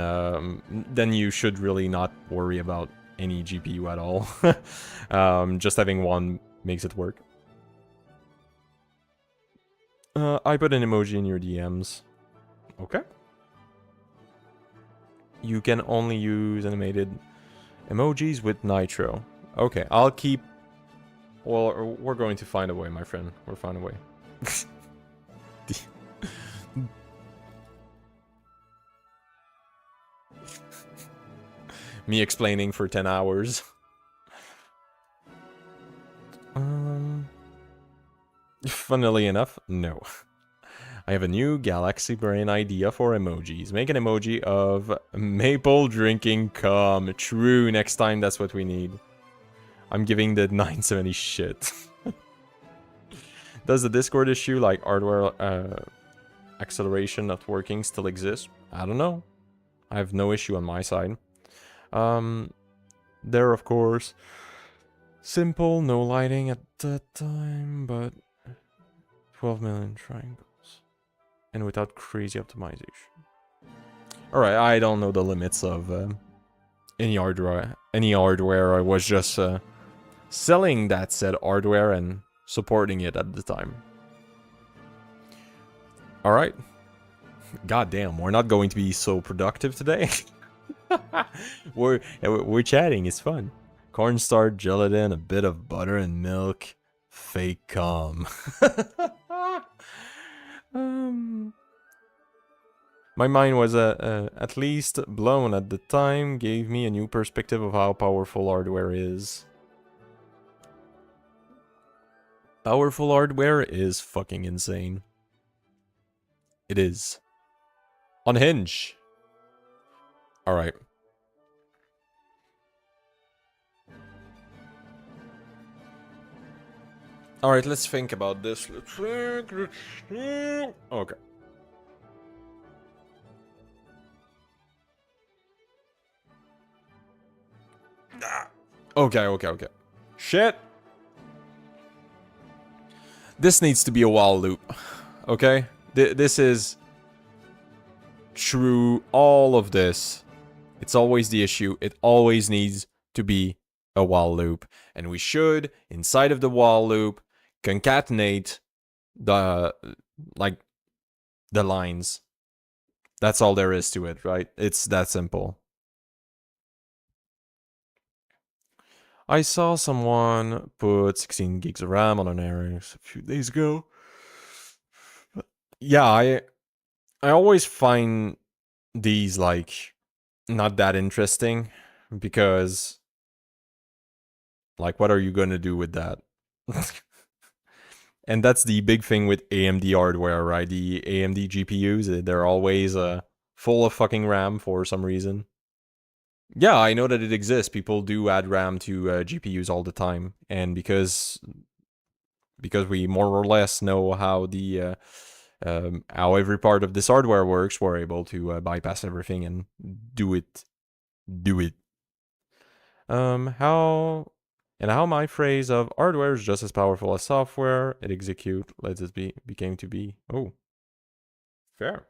you should really not worry about any GPU at all. Just having one makes it work. I put an emoji in your DMs. Okay. You can only use animated emojis with Nitro. Okay, I'll keep... Well, we're going to find a way, my friend. We'll find a way. Me explaining for 10 hours. Funnily enough, no. I have a new galaxy brain idea for emojis. Make an emoji of maple drinking cum. True, next time that's what we need. I'm giving the 970 shit. Does the Discord issue like hardware acceleration not working still exist? I don't know. I have no issue on my side. There, of course, simple, no lighting at that time, but 12 million triangles, and without crazy optimization. Alright, I don't know the limits of any hardware. I was just selling that said hardware and supporting it at the time. Alright. Goddamn, we're not going to be so productive today. We're chatting, it's fun. Cornstarch, gelatin, a bit of butter and milk. Fake cum. My mind was at least blown at the time, gave me a new perspective of how powerful hardware is. Powerful hardware is fucking insane. It is. Unhinge. Alright. Alright, let's think about this. Okay. Okay. Shit! This needs to be a while loop. Okay? This is... Through all of this, it's always the issue. It always needs to be a while loop. And we should, inside of the while loop, concatenate the... like, the lines. That's all there is to it, right? It's that simple. I saw someone put 16 gigs of RAM on an Aries a few days ago. Yeah, I always find these, like, not that interesting. Because, like, what are you gonna do with that? And that's the big thing with AMD hardware, right? The AMD GPUs, they're always full of fucking RAM for some reason. Yeah, I know that it exists. People do add RAM to GPUs all the time, and because we more or less know how the how every part of this hardware works, we're able to bypass everything and do it. How my phrase of hardware is just as powerful as software. It execute lets it became to be. Oh, fair.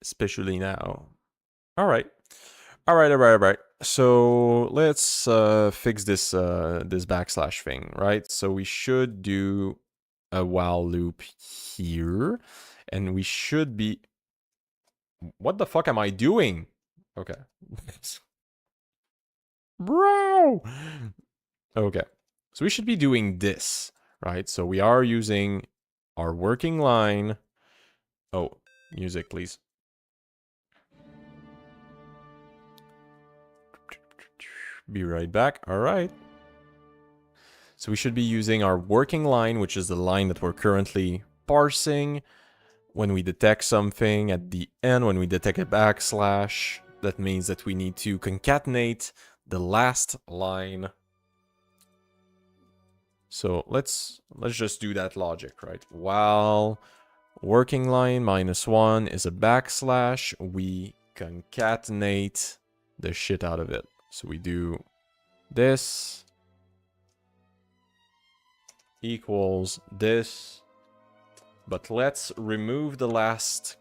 Especially now. All right. So let's fix this this backslash thing, right? So we should do a while loop here, and we should be. What the fuck am I doing? Okay. Bro! Okay. So we should be doing this, right? So we are using our working line. Oh, music, please. Be right back. All right. So we should be using our working line, which is the line that we're currently parsing. When we detect something at the end, when we detect a backslash, that means that we need to concatenate the last line. So let's just do that logic, right? While working line -1 is a backslash, we concatenate the shit out of it. So we do this equals this, but let's remove the last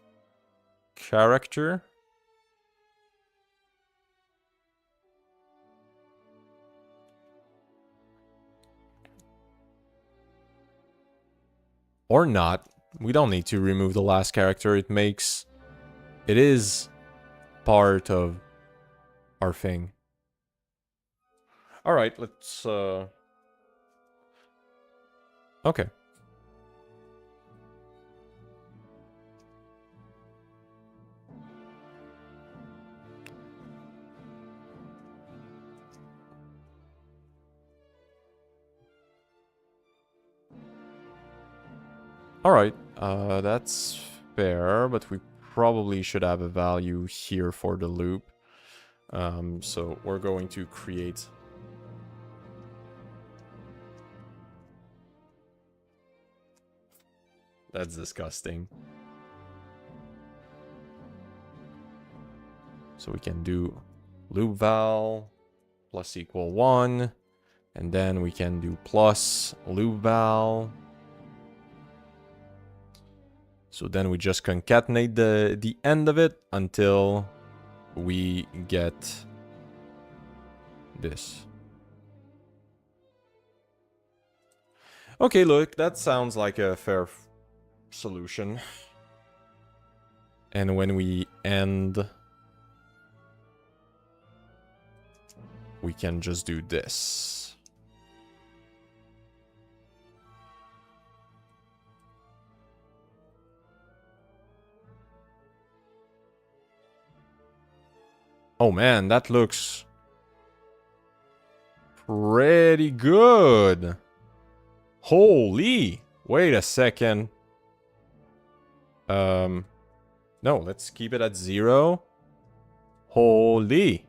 character. Or not. We don't need to remove the last character. It is part of our thing. All right, let's okay. All right, that's fair, but we probably should have a value here for the loop. So we're going to create. That's disgusting. So we can do loop val plus equal 1, and then we can do plus loop val. So then we just concatenate the end of it until we get this. Okay, look, that sounds like a fair solution. And when we end, we can just do this. Oh man, that looks pretty good. Holy! Wait a second. No, let's keep it at 0. Holy!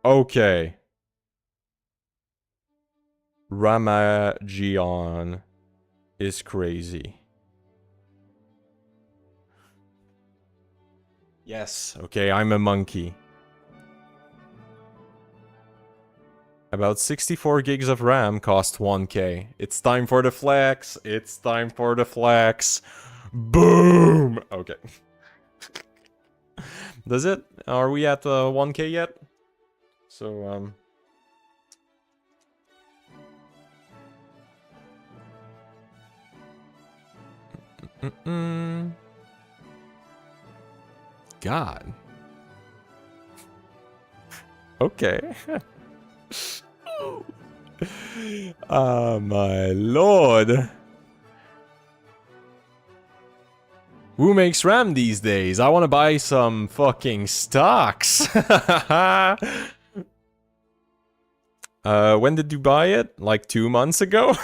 Okay. Ramagion is crazy. Yes, okay, I'm a monkey. About 64 gigs of RAM cost 1K. It's time for the flex. It's time for the flex. Boom! Okay. Does it? Are we at 1K yet? So, God. Okay. Ah, my lord. Who makes RAM these days? I want to buy some fucking stocks. When did you buy it? Like 2 months ago?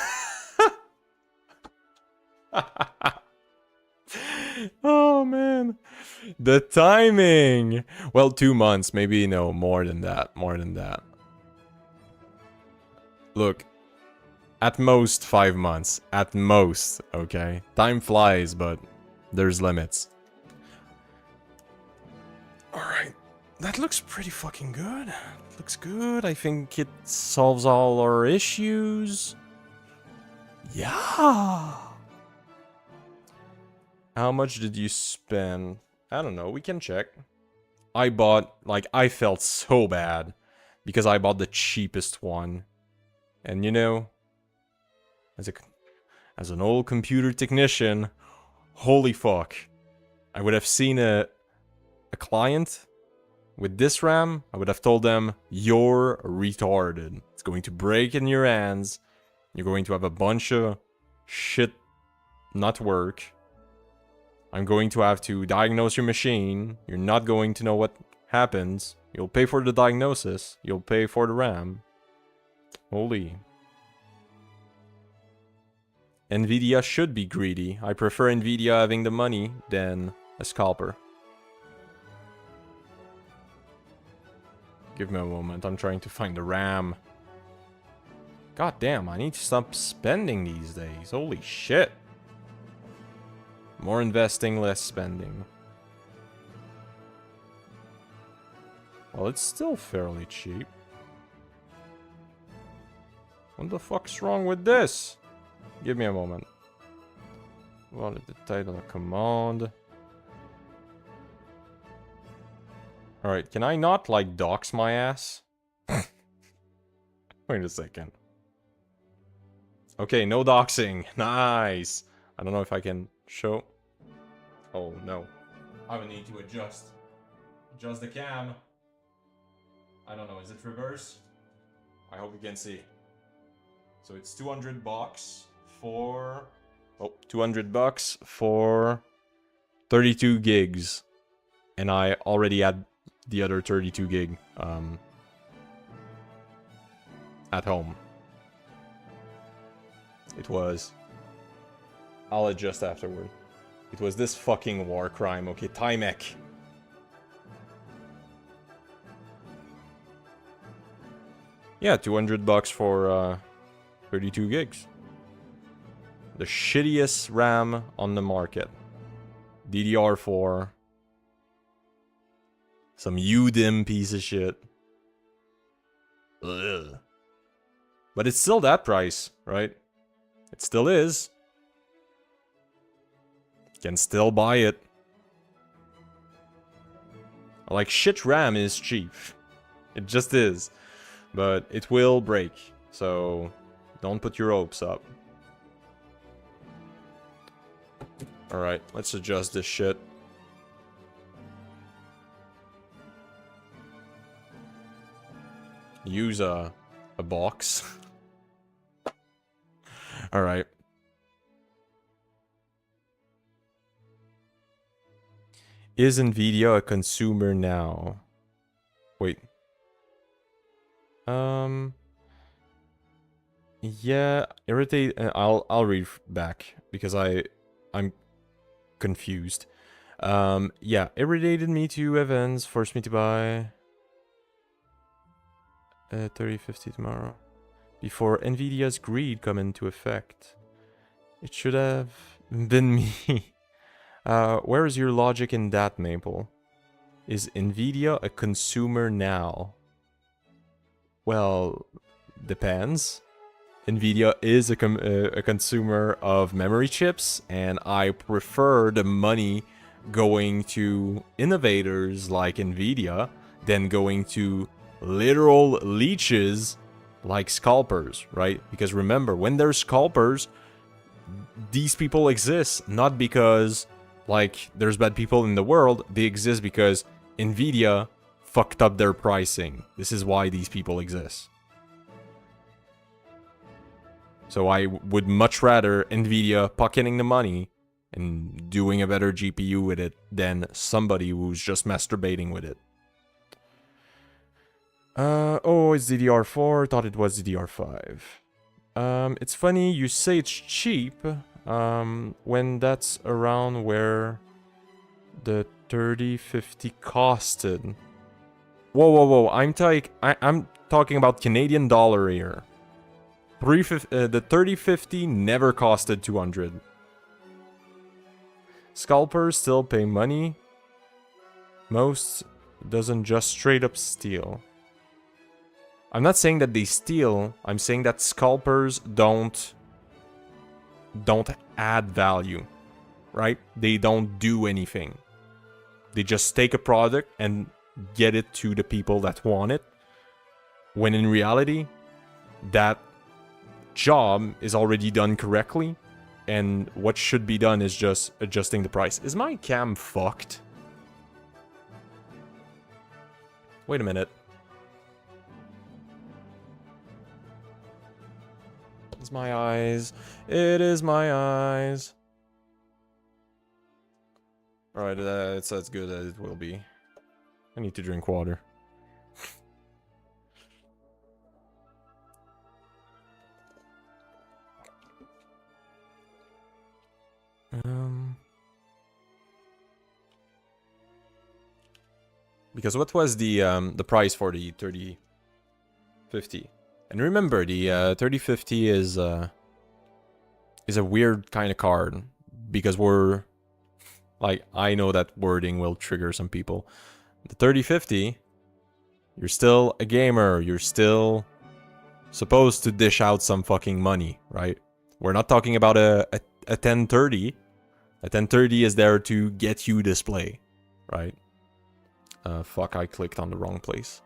Oh, man. The timing. Well, 2 months. Maybe, no, more than that. More than that. Look. At most 5 months. At most, okay? Time flies, but there's limits. Alright. That looks pretty fucking good. Looks good. I think it solves all our issues. Yeah. How much did you spend? I don't know. We can check. I bought, like, I felt so bad because I bought the cheapest one. And you know, as an old computer technician, holy fuck. I would have seen a client with this RAM, I would have told them, you're retarded. It's going to break in your hands. You're going to have a bunch of shit not work. I'm going to have to diagnose your machine. You're not going to know what happens. You'll pay for the diagnosis. You'll pay for the RAM. Holy. Nvidia should be greedy. I prefer Nvidia having the money than a scalper. Give me a moment. I'm trying to find the RAM. God damn, I need to stop spending these days. Holy shit. More investing, less spending. Well, it's still fairly cheap. What the fuck's wrong with this? Give me a moment. What is the title of command? Alright, can I not, like, dox my ass? Wait a second. Okay, no doxing. Nice. I don't know if I can show. Oh, no. I will need to adjust. Adjust the cam. I don't know, is it reverse? I hope you can see. So it's 200 bucks for... Oh, 200 bucks for 32 gigs. And I already had the other 32 gig at home. It was... I'll adjust afterward. It was this fucking war crime. Okay, Timek. Yeah, 200 bucks for 32 gigs. The shittiest RAM on the market. DDR4. Some UDIM piece of shit. Ugh. But it's still that price, right? It still is. Can still buy it. Like, shit RAM is cheap. It just is. But it will break. So, don't put your hopes up. Alright, let's adjust this shit. Use a box. Alright. Is Nvidia a consumer now? Wait. Yeah, irritate. I'll read back because I'm confused. Yeah, irritated me to events, forced me to buy 3050 tomorrow before Nvidia's greed come into effect. It should have been me. Where is your logic in that, Maple? Is Nvidia a consumer now? Well, depends. Nvidia is a consumer of memory chips, and I prefer the money going to innovators like Nvidia than going to literal leeches like scalpers, right? Because remember, when there's scalpers, these people exist not because like there's bad people in the world. They exist because Nvidia fucked up their pricing. This is why these people exist. So I would much rather Nvidia pocketing the money and doing a better GPU with it than somebody who's just masturbating with it. Oh, it's DDR4. Thought it was DDR5. It's funny you say it's cheap when that's around where the 3050 costed. Whoa. I'm talking about Canadian dollar here. The 3050 never costed 200. Scalpers still pay money. Most doesn't just straight up steal. I'm not saying that they steal. I'm saying that scalpers don't add value, right? They don't do anything. They just take a product and get it to the people that want it. When in reality, that job is already done correctly, and what should be done is just adjusting the price. Is my cam fucked? Wait a minute. It's my eyes. It is my eyes. Alright, it's as good as it will be. I need to drink water. Because what was the price for the 3050? And remember, the 3050 is a weird kind of card because we're like, I know that wording will trigger some people. The 3050, you're still a gamer. You're still supposed to dish out some fucking money, right? We're not talking about a 1030. A 1030 is there to get you display, right? Fuck, I clicked on the wrong place.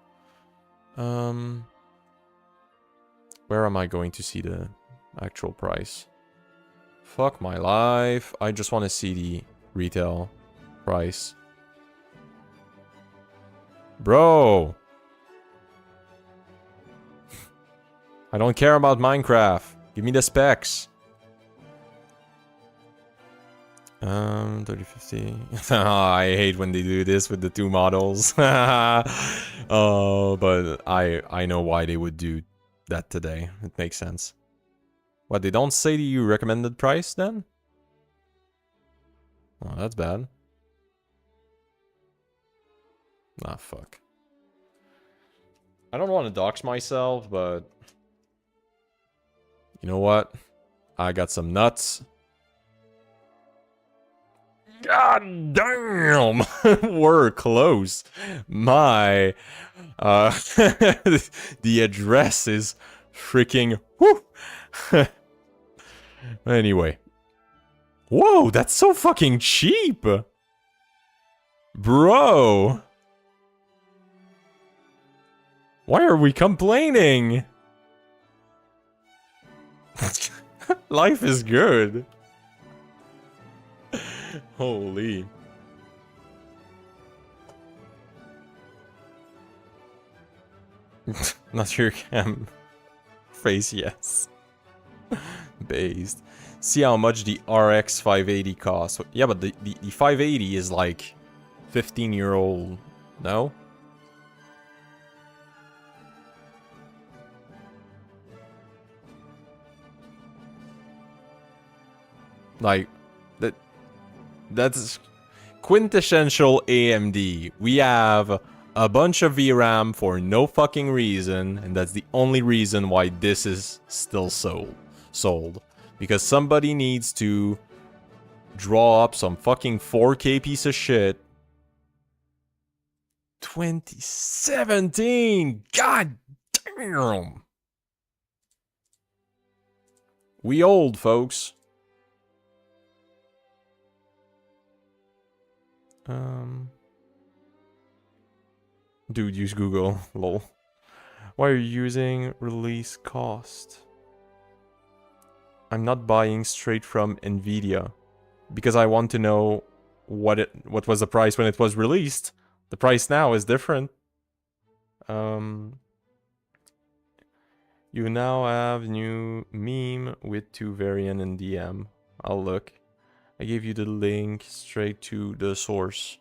Where am I going to see the actual price? Fuck my life. I just want to see the retail price. Bro! I don't care about Minecraft. Give me the specs. 3050. I hate when they do this with the two models. Oh, but I know why they would do that today. It makes sense. What, they don't say the recommended price then? Oh, that's bad. Ah, fuck. I don't want to dox myself, but you know what? I got some nuts. God damn! We're close. My the address is freaking whoo. Anyway. Whoa, that's so fucking cheap. Bro. Why are we complaining? Life is good. Holy. Not your cam face, yes. Based. See how much the RX 580 costs. Yeah, but the 580 is like 15-year-old. No? Like, that's quintessential AMD. We have a bunch of VRAM for no fucking reason, and that's the only reason why this is still sold. Because somebody needs to draw up some fucking 4K piece of shit. 2017! God damn! We old, folks. Dude, use Google. Lol. Why are you using release cost? I'm not buying straight from Nvidia because I want to know what was the price when it was released. The price now is different. You now have new meme with 2 variant in DM. I'll look. I gave you the link straight to the source.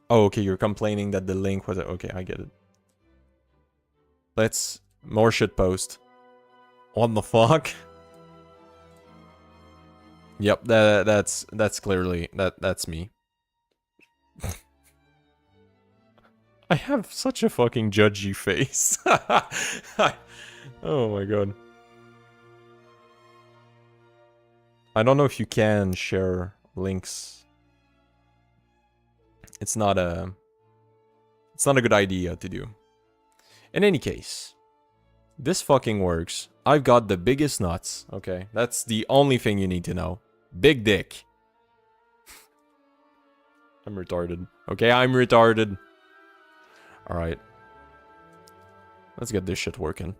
Oh, okay, you're complaining that the link was... Okay, I get it. Let's... More shitpost. What the fuck? Yep, that's clearly... That's me. I have such a fucking judgy face. Oh my god. I don't know if you can share links. It's not a good idea to do. In any case, this fucking works. I've got the biggest nuts, okay? That's the only thing you need to know. Big dick. I'm retarded. Okay, I'm retarded. Alright. Let's get this shit working.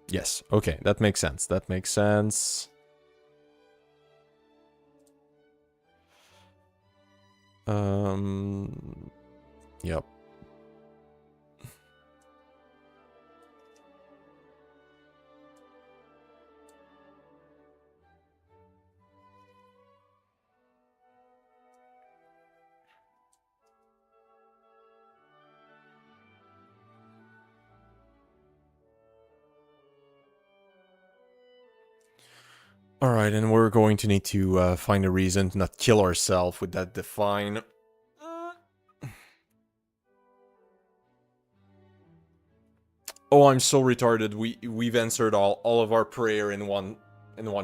Yes, okay, that makes sense. That makes sense. Yep. Alright, and we're going to need to find a reason to not kill ourselves with that define. Oh, I'm so retarded. We've answered all of our prayer in one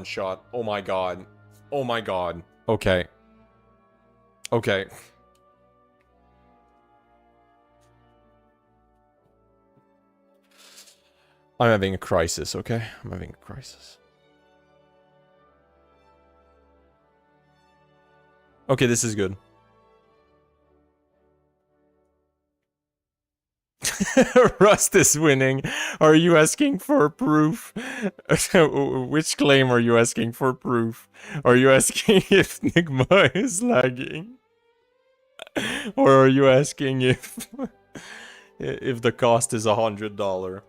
shot. Oh my god. Oh my god. Okay. Okay. I'm having a crisis, okay? I'm having a crisis. Okay, this is good. Rust is winning. Are you asking for proof? Which claim are you asking for proof? Are you asking if Nigma is lagging? Or are you asking if the cost is $100?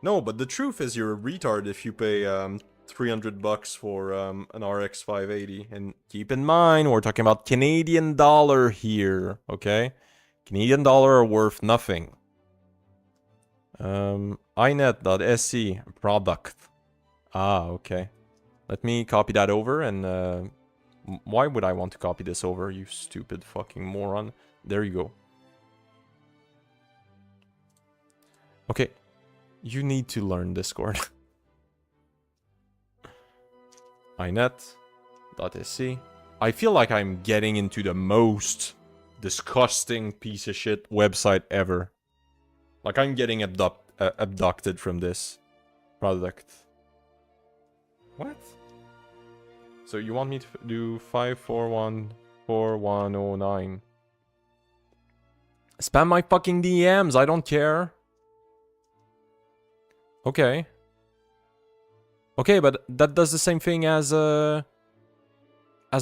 No, but the truth is you're a retard if you pay $300 for an RX 580. And keep in mind, we're talking about Canadian dollar here, okay? Canadian dollar are worth nothing. inet.sc product. Ah, okay. Let me copy that over and why would I want to copy this over, you stupid fucking moron? There you go. Okay. You need to learn Discord. inet.sc. I feel like I'm getting into the most disgusting piece of shit website ever. Like I'm getting abducted from this product. What? So you want me to do 5414109? Spam my fucking DMs, I don't care. Okay. Okay, but that does the same thing as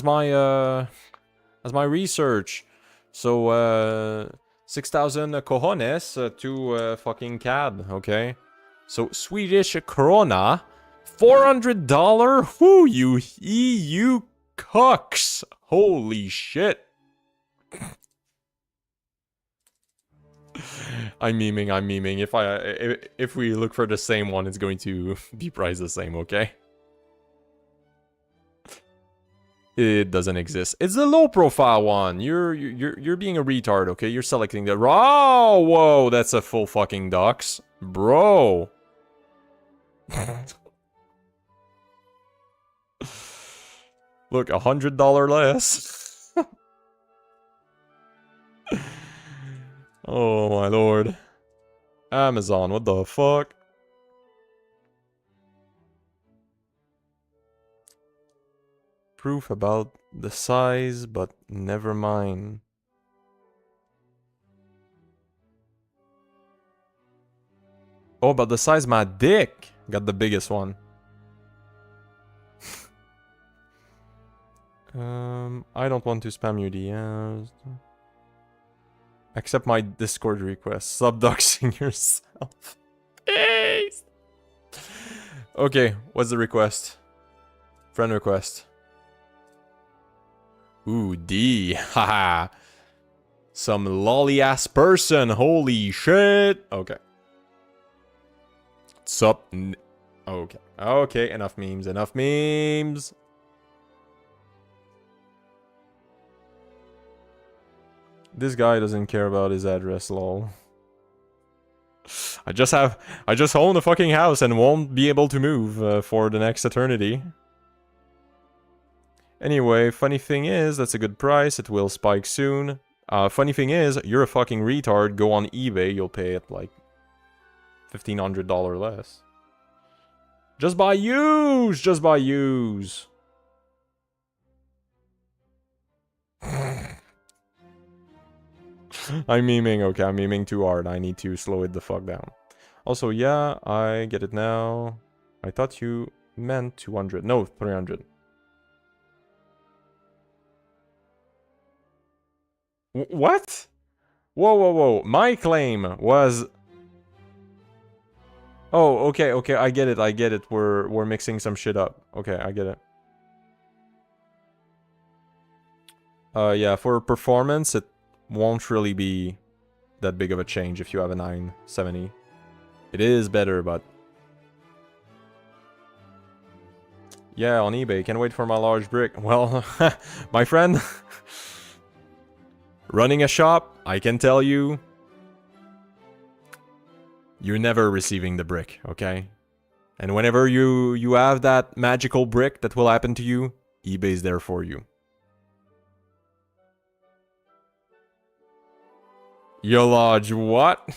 my As my research. So, 6,000 cojones to fucking CAD, okay? So, Swedish krona, $400? Whoo, you EU cucks! Holy shit. I'm memeing. If we look for the same one, it's going to be priced the same, okay? It doesn't exist. It's the low profile one. You're being a retard, okay? You're selecting the oh, whoa, that's a full fucking ducks. Bro. Look, $100 less. Oh my lord. Amazon, what the fuck? Proof about the size, but never mind. Oh, but the size my dick got the biggest one. I don't want to spam your DMs. Accept my Discord request. Subduxing yourself. Please. Okay, what's the request? Friend request. Ooh, D. Haha. Some lolly ass person. Holy shit. Okay. Sup? Okay. Okay, enough memes. This guy doesn't care about his address, lol. I just own a fucking house and won't be able to move for the next eternity. Anyway, funny thing is, that's a good price. It will spike soon. Funny thing is, you're a fucking retard. Go on eBay, you'll pay it like $1,500 less. Just buy used! Just buy used! I'm memeing, okay, I'm memeing too hard. I need to slow it the fuck down. Also, yeah, I get it now. I thought you meant 200. No, 300. What? Whoa. My claim was... Oh, okay, I get it. We're mixing some shit up. Okay, I get it. Yeah, for performance, it won't really be that big of a change if you have a 970. It is better, but... Yeah, on eBay. Can't wait for my large brick. Well, my friend... Running a shop, I can tell you... You're never receiving the brick, okay? And whenever you have that magical brick that will happen to you, eBay's there for you. Yo, Lodge, what?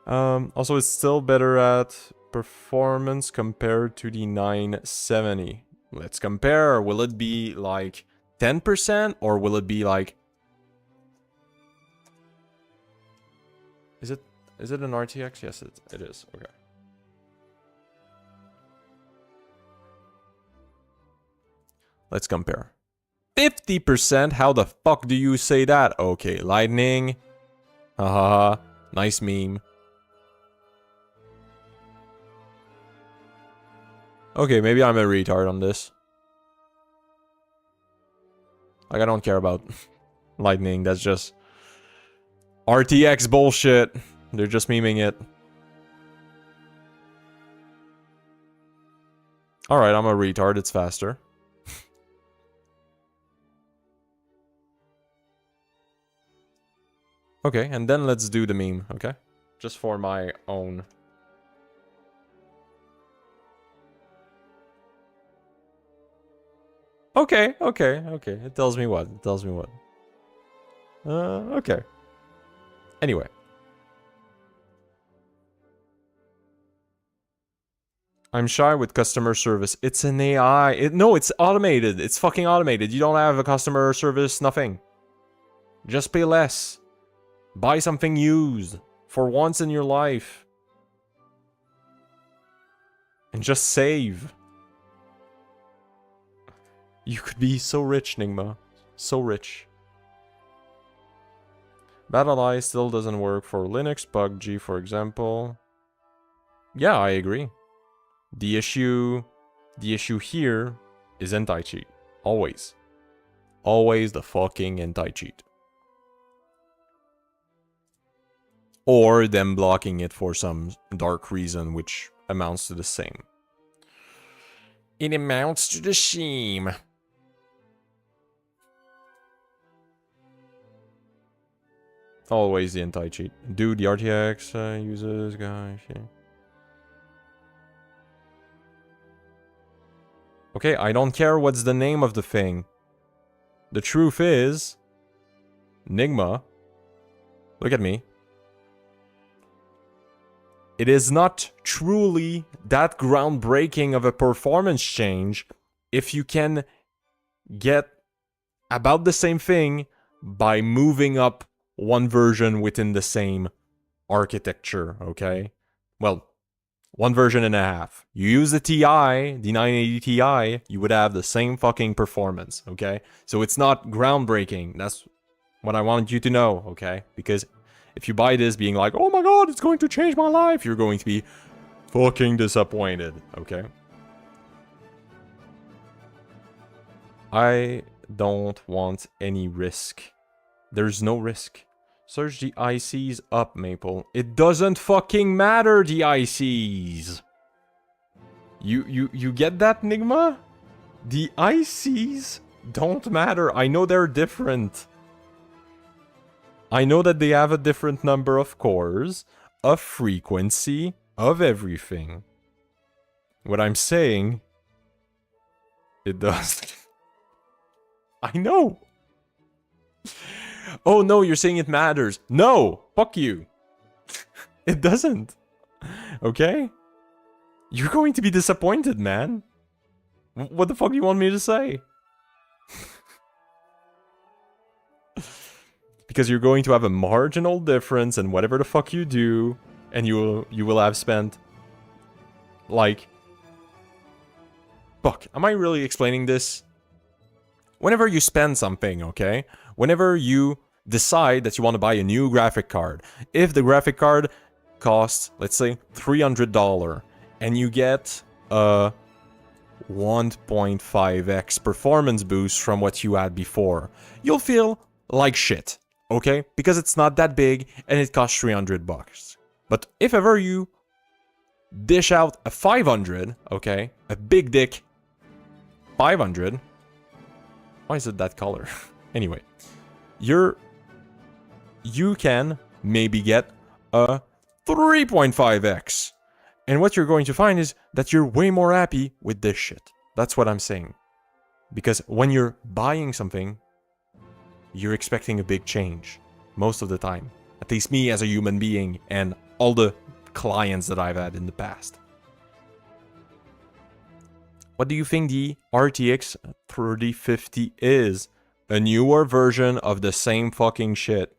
Also, it's still better at performance compared to the 970. Let's compare. Will it be like 10% or will it be like... Is it an RTX? Yes, it is. Okay. Let's compare. 50%? How the fuck do you say that? Okay, lightning. Haha. Nice meme. Okay, maybe I'm a retard on this. Like, I don't care about lightning. That's just RTX bullshit. They're just memeing it. Alright, I'm a retard. It's faster. Okay, and then let's do the meme, okay? Just for my own. Okay. It tells me what? Okay. Anyway. I'm shy with customer service. It's an AI. No, it's automated. It's fucking automated. You don't have a customer service, nothing. Just pay less. Buy something used. For once in your life. And just save. You could be so rich, Nigma. So rich. BattleEye still doesn't work for Linux, PUBG, for example. Yeah, I agree. The issue here is anti-cheat. Always. Always the fucking anti-cheat. Or them blocking it for some dark reason, which amounts to the same. It amounts to the same. Always the anti-cheat. Dude, the RTX uses, gosh, yeah. Okay, I don't care what's the name of the thing. The truth is, Nigma, look at me. It is not truly that groundbreaking of a performance change if you can get about the same thing by moving up one version within the same architecture, okay? Well, one version and a half. You use the TI, the 980 Ti, you would have the same fucking performance, okay? So it's not groundbreaking. That's what I wanted you to know, okay? Because if you buy this being like, oh my god, it's going to change my life, you're going to be fucking disappointed, okay? I don't want any risk. There's no risk. Search the ICs up, Maple. It doesn't fucking matter, the ICs. You get that, Nigma? The ICs don't matter. I know they're different. I know that they have a different number of cores, a frequency, of everything. What I'm saying, it does. I know. Oh no, you're saying it matters. No, fuck you. It doesn't. Okay? You're going to be disappointed, man. What the fuck do you want me to say? Because you're going to have a marginal difference in whatever the fuck you do, and you will have spent like, fuck, am I really explaining this? Whenever you spend something, okay? Whenever you decide that you want to buy a new graphic card, if the graphic card costs, let's say, $300, and you get a 1.5x performance boost from what you had before, you'll feel like shit, okay? Because it's not that big and it costs $300. But if ever you dish out a 500, okay? A big dick 500. Why is it that color? Anyway, you can maybe get a 3.5x. And what you're going to find is that you're way more happy with this shit. That's what I'm saying. Because when you're buying something, you're expecting a big change. Most of the time. At least me as a human being and all the clients that I've had in the past. What do you think the RTX 3050 is? A newer version of the same fucking shit.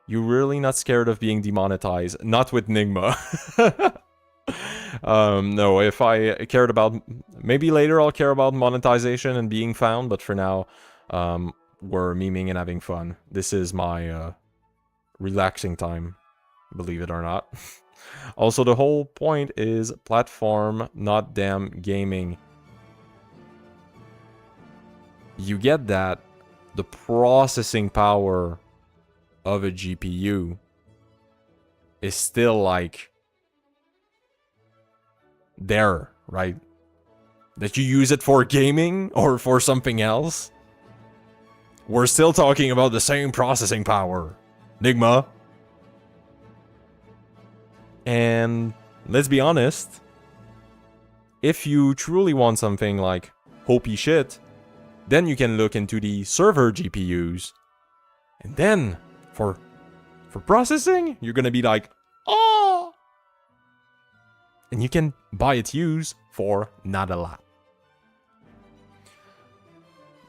You're really not scared of being demonetized. Not with Nigma. No, if I cared about... Maybe later I'll care about monetization and being found, but for now, we're memeing and having fun. This is my relaxing time, believe it or not. Also, the whole point is platform, not damn gaming. You get that the processing power of a GPU is still like there, right? That you use it for gaming or for something else. We're still talking about the same processing power. Nigma. And let's be honest, if you truly want something like hopey shit, then you can look into the server GPUs. And then for processing, you're gonna be like, oh! And you can buy it used for not a lot.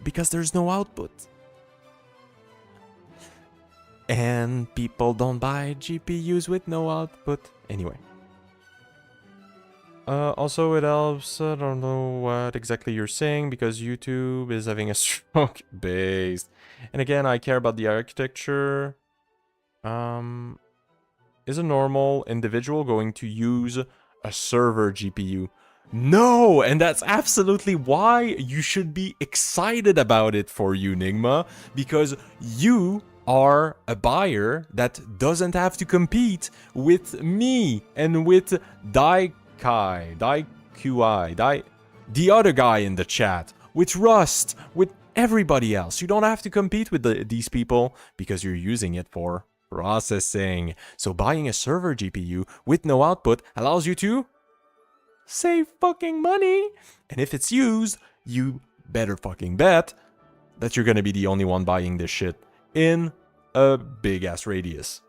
Because there's no output. And people don't buy GPUs with no output. Anyway. Also, it helps. I don't know what exactly you're saying because YouTube is having a stroke based. And again, I care about the architecture. Is a normal individual going to use a server GPU? No, and that's absolutely why you should be excited about it for you, Nigma, because you are a buyer that doesn't have to compete with me and with DaiQi, the other guy in the chat, with Rust, with everybody else. You don't have to compete with these people because you're using it for processing. So buying a server GPU with no output allows you to save fucking money. And if it's used, you better fucking bet that you're gonna be the only one buying this shit in a big ass radius.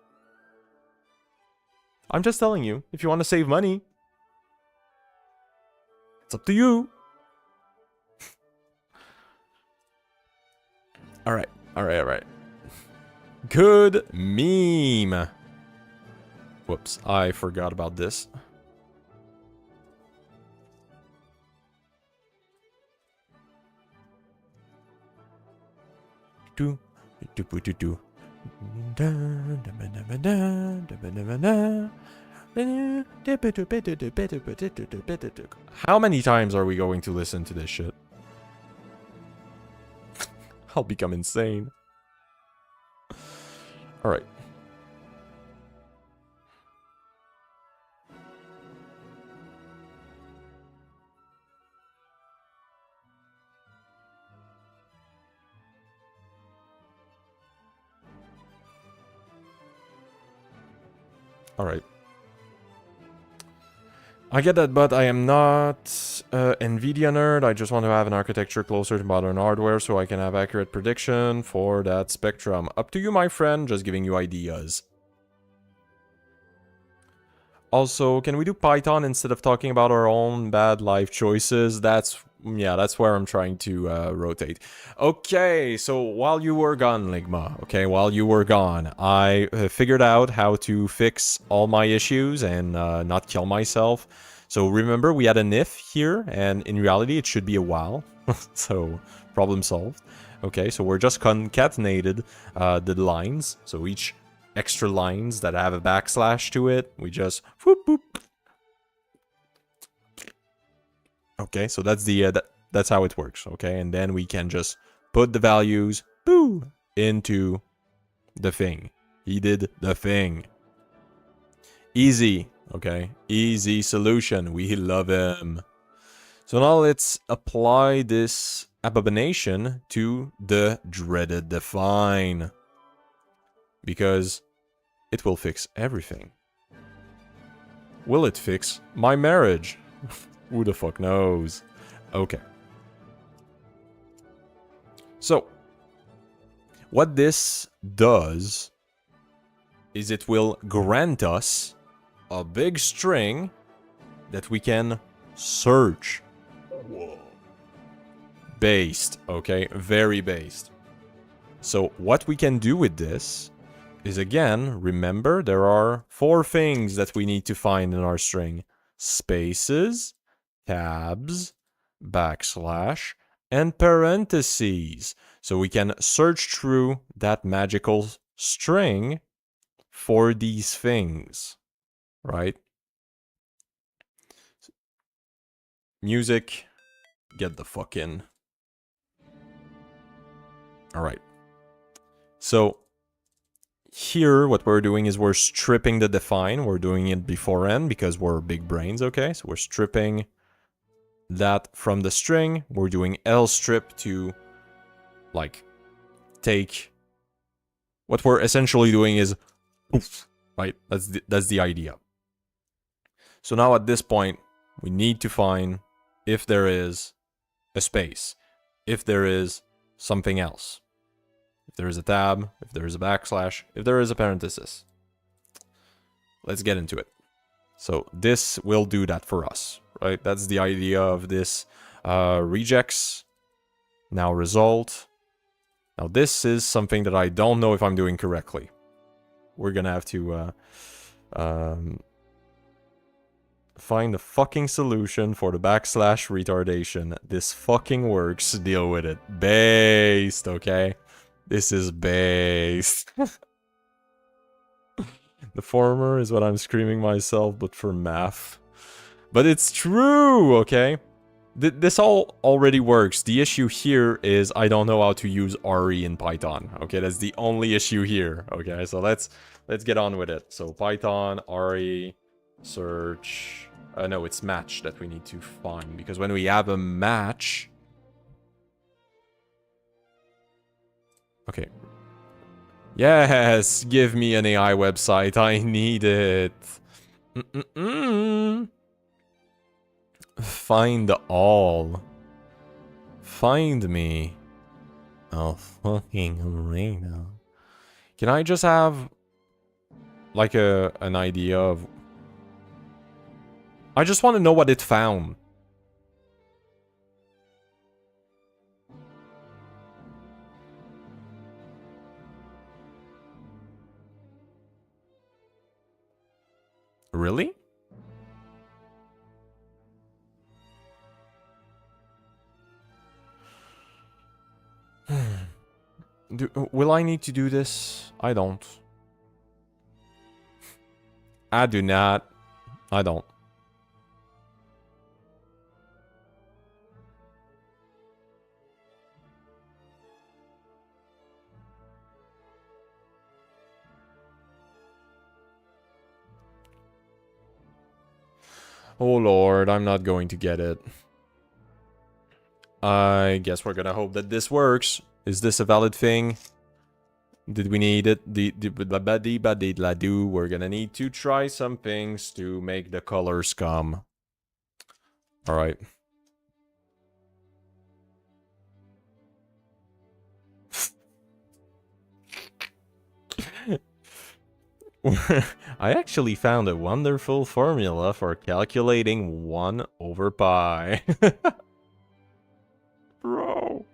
I'm just telling you, if you want to save money, it's up to you. Alright. Good meme. Whoops, I forgot about this. How many times are we going to listen to this shit? I'll become insane. Alright. Alright. I get that, but I am not NVIDIA nerd. I just want to have an architecture closer to modern hardware so I can have accurate prediction for that spectrum. Up to you, my friend. Just giving you ideas. Also, can we do Python instead of talking about our own bad life choices? That's where I'm trying to rotate. Okay, so while you were gone, Ligma, I figured out how to fix all my issues and not kill myself. So remember, we had an if here, and in reality, it should be a while. So, problem solved. Okay, so we're just concatenated the lines. So each extra lines that have a backslash to it, we just whoop whoop. Okay, so that's the that's how it works. Okay, and then we can just put the values boo into the thing. He did the thing. Easy. Okay, easy solution. We love him. So now let's apply this abomination to the dreaded define, because it will fix everything. Will it fix my marriage? Who the fuck knows? Okay. So, what this does is it will grant us a big string that we can search. Whoa. Based, okay? Very based. So, what we can do with this is, again, remember, there are 4 things that we need to find in our string. Spaces, tabs, backslash, and parentheses. So we can search through that magical string for these things, right? Music, get the fuck in. All right. So here, what we're doing is we're stripping the define. We're doing it before n because we're big brains, okay? So we're stripping that from the string. We're doing lstrip to, like, take... What we're essentially doing is poof, right? That's the idea. So now at this point, we need to find if there is a space, if there is something else, if there is a tab, if there is a backslash, if there is a parenthesis. Let's get into it. So this will do that for us, right? That's the idea of this regex, now result. Now this is something that I don't know if I'm doing correctly. We're gonna have to find the fucking solution for the backslash retardation. This fucking works. Deal with it. Based, okay? This is based. The former is what I'm screaming myself, but for math. But it's true, okay? This all already works. The issue here is I don't know how to use RE in Python. Okay, that's the only issue here. Okay, so let's get on with it. So Python, RE, search. No, it's match that we need to find, because when we have a match. Okay. Yes, give me an AI website. I need it. Find all. Find me. Oh, fucking Reno. Can I just have like an idea of... I just want to know what it found. Really? Will I need to do this? I don't. I do not. I don't. Oh lord, I'm not going to get it. I guess we're gonna hope that this works. Is this a valid thing? Did we need it? We're gonna need to try some things to make the colors come. Alright. I actually found a wonderful formula for calculating 1 over pi. Bro.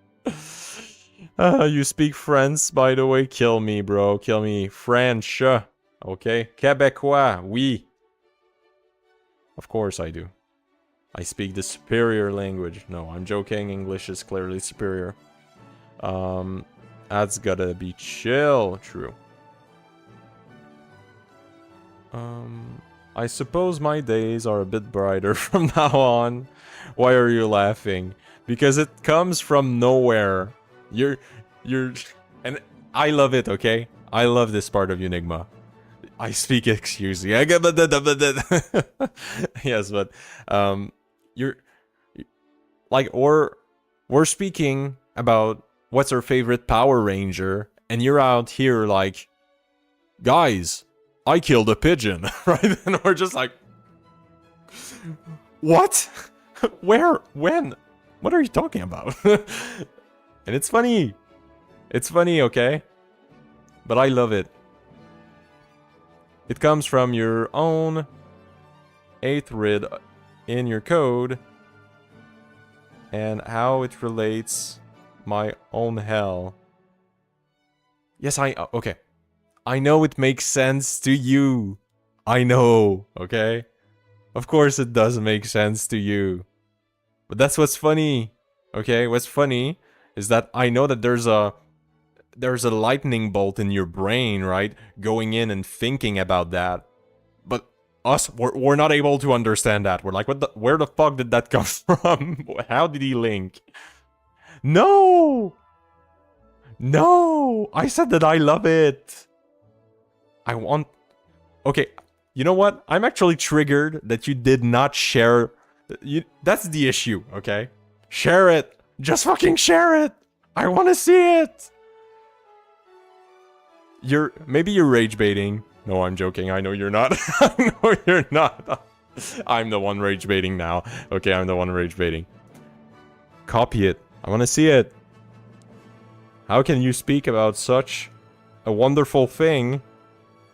You speak French, by the way? Kill me, bro. Kill me. French. Okay. Quebecois. Oui. Of course I do. I speak the superior language. No, I'm joking. English is clearly superior. That's gotta be chill. True. I suppose my days are a bit brighter from now on. Why are you laughing? Because it comes from nowhere. You're, and I love it, okay? I love this part of Unigma. I speak excuse me. Yes, but, you're, like, we're speaking about what's our favorite Power Ranger, and you're out here like, guys, I killed a pigeon, right? And we're just like, what? Where? When? What are you talking about? And it's funny. It's funny, okay? But I love it. It comes from your own 8th rid in your code. And how it relates my own hell. Yes, okay. I know it makes sense to you. I know, okay? Of course it does make sense to you. But that's what's funny, okay? What's funny is that I know that there's a lightning bolt in your brain, right? Going in and thinking about that. But us, we're not able to understand that. We're like, where the fuck did that come from? How did he link? No! No! I said that I love it. I want... Okay, you know what? I'm actually triggered that you did not share... That's the issue, okay? Share it! Just fucking share it! I want to see it! Maybe you're rage baiting. No, I'm joking. I know you're not. I know you're not. I'm the one rage baiting now. Okay, I'm the one rage baiting. Copy it. I want to see it. How can you speak about such a wonderful thing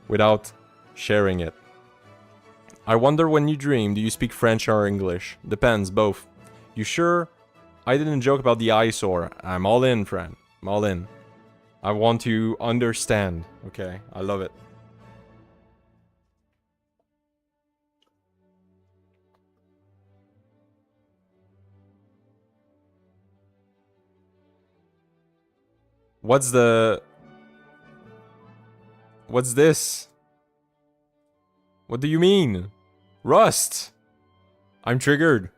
without sharing it? I wonder when you dream, do you speak French or English? Depends, both. You sure? I didn't joke about the eyesore. I'm all in, friend. I'm all in. I want to understand. Okay, I love it. What's the... What's this? What do you mean? Rust! I'm triggered.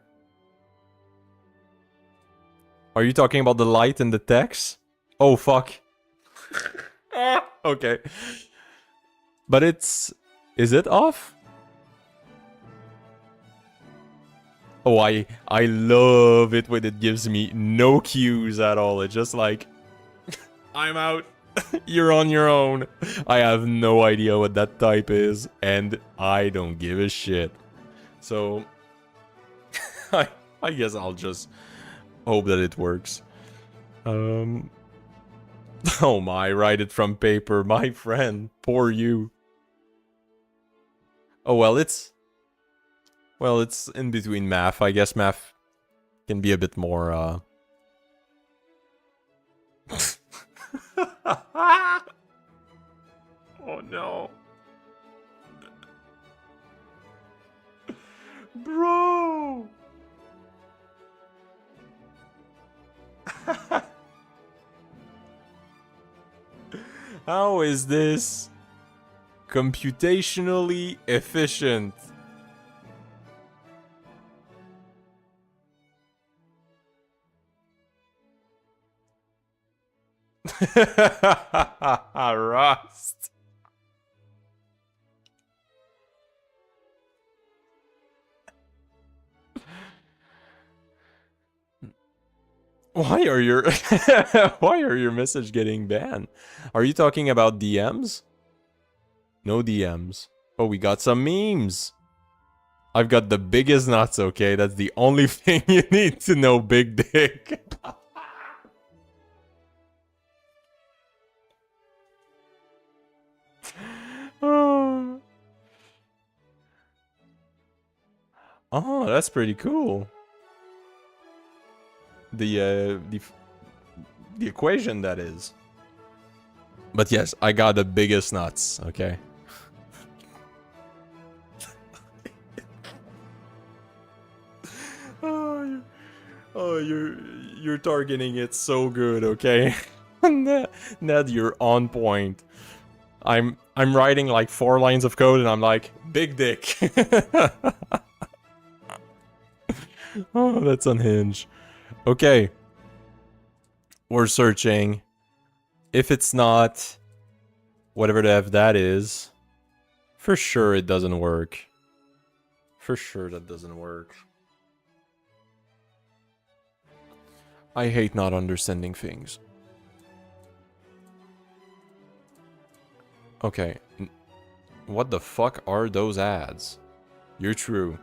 Are you talking about the light and the text? Oh, fuck. Okay. But it's... Is it off? Oh, I love it when it gives me no cues at all. It's just like... I'm out. You're on your own. I have no idea what that type is, and I don't give a shit. So... I guess I'll just hope that it works. Oh my, write it from paper, my friend. Poor you. Oh, well, it's... Well, it's in between math. I guess math can be a bit more, Oh, no. Bro! How is this computationally efficient? Rust. Why are your why are your message getting banned? Are you talking about DMs? No DMs. Oh, we got some memes. I've got the biggest nuts, okay? That's the only thing you need to know, big dick. Oh, that's pretty cool. The equation, that is. But yes, I got the biggest nuts, okay? You're targeting it so good, okay? Ned, you're on point. I'm writing like 4 lines of code and I'm like, big dick. Oh, that's unhinged. Okay. We're searching. If it's not whatever the F that is, for sure it doesn't work. For sure that doesn't work. I hate not understanding things. Okay. What the fuck are those ads? You're true.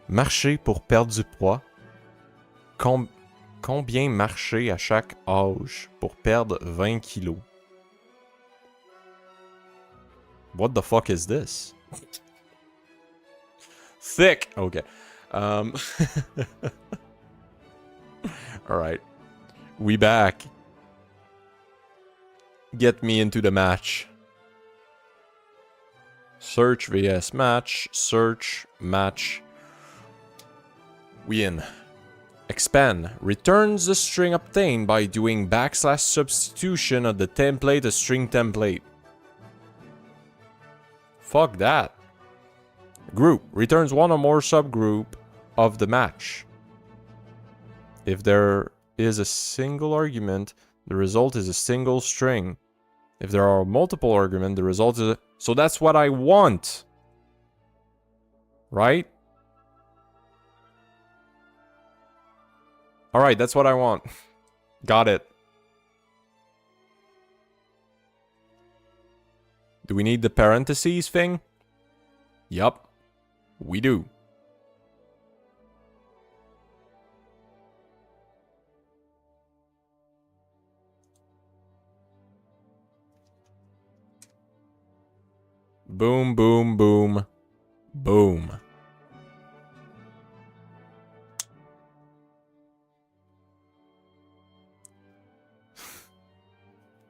Marcher pour perdre du poids. Combien marcher à chaque âge pour perdre 20 kilos? What the fuck is this? Thick! Okay. Alright. We back. Get me into the match. Search vs match. Search match. We in. Expand. Returns the string obtained by doing / substitution of the template a string template. Fuck that. Group. Returns one or more subgroup of the match. If there is a single argument, the result is a single string. If there are multiple arguments, the result is a... So that's what I want. Right? Alright, that's what I want. Got it. Do we need the parentheses thing? Yup. We do. Boom, boom, boom. Boom.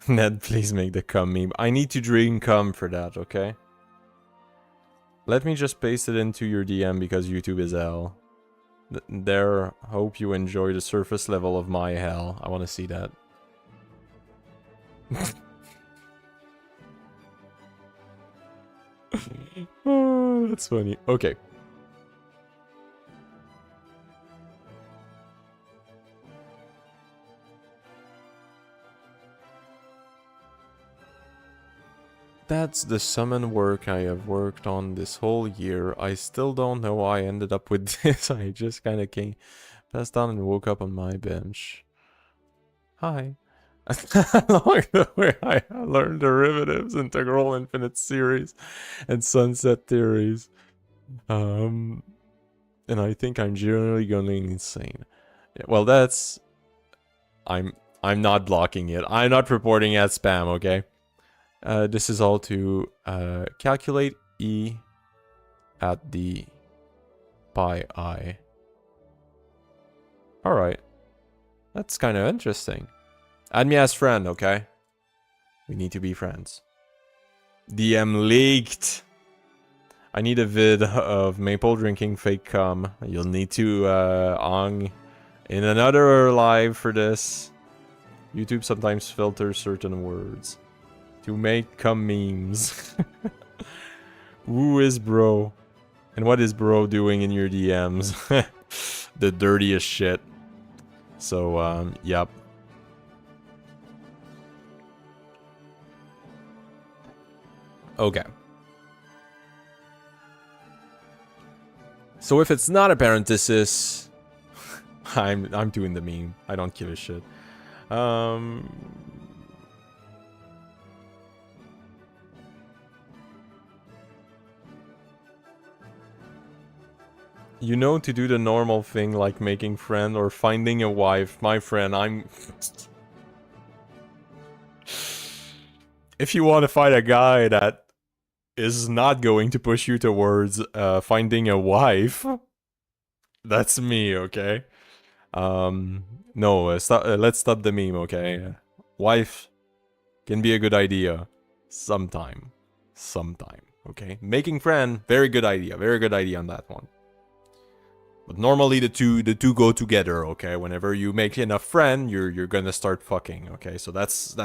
Ned, please make the cum meme. I need to drink cum for that, okay? Let me just paste it into your DM because YouTube is hell. There, hope you enjoy the surface level of my hell. I want to see that. Oh, that's funny. Okay. That's the summon work I have worked on this whole year. I still don't know why I ended up with this. I just kind of came, passed down and woke up on my bench. Hi. Along the way, I learned derivatives, integral, infinite series, and sunset theories. And I think I'm generally going insane. Yeah, well, that's... I'm not blocking it. I'm not reporting as spam, okay? This is all to calculate E at the pi I. Alright. That's kind of interesting. Add me as friend, okay? We need to be friends. DM leaked! I need a vid of Maple drinking fake cum. You'll need to ong in another live for this. YouTube sometimes filters certain words to make cum memes. Who is bro? And what is bro doing in your DMs? The dirtiest shit. So, yep. Okay. So if it's not a parenthesis, I'm doing the meme. I don't give a shit. You know, to do the normal thing like making friend or finding a wife. My friend, I'm... If you want to find a guy that is not going to push you towards finding a wife, that's me, okay? No, let's stop the meme, okay? Wife can be a good idea sometime, okay? Making friend, very good idea on that one. But normally the two go together, okay? Whenever you make enough friend, you're gonna start fucking, okay? So that's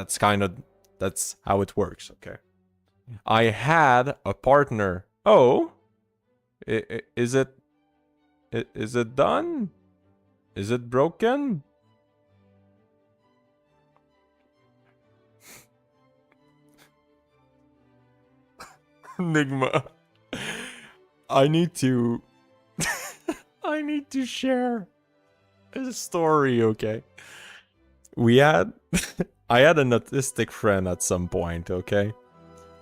how it works, okay? I had a partner. Oh, is it done? Is it broken? Enigma. I need to share a story, okay? I had an autistic friend at some point, okay?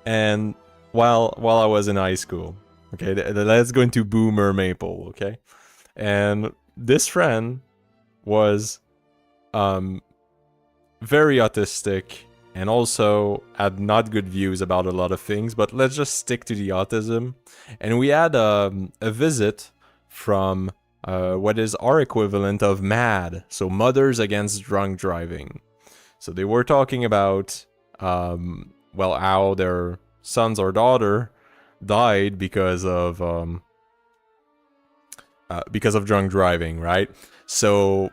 And while I was in high school, okay, let's go into Boomer Maple, okay? And this friend was very autistic and also had not good views about a lot of things, but let's just stick to the autism. And we had a visit from what is our equivalent of MAD, so Mothers Against Drunk Driving. So they were talking about, well, how their sons or daughter died because of drunk driving, right? So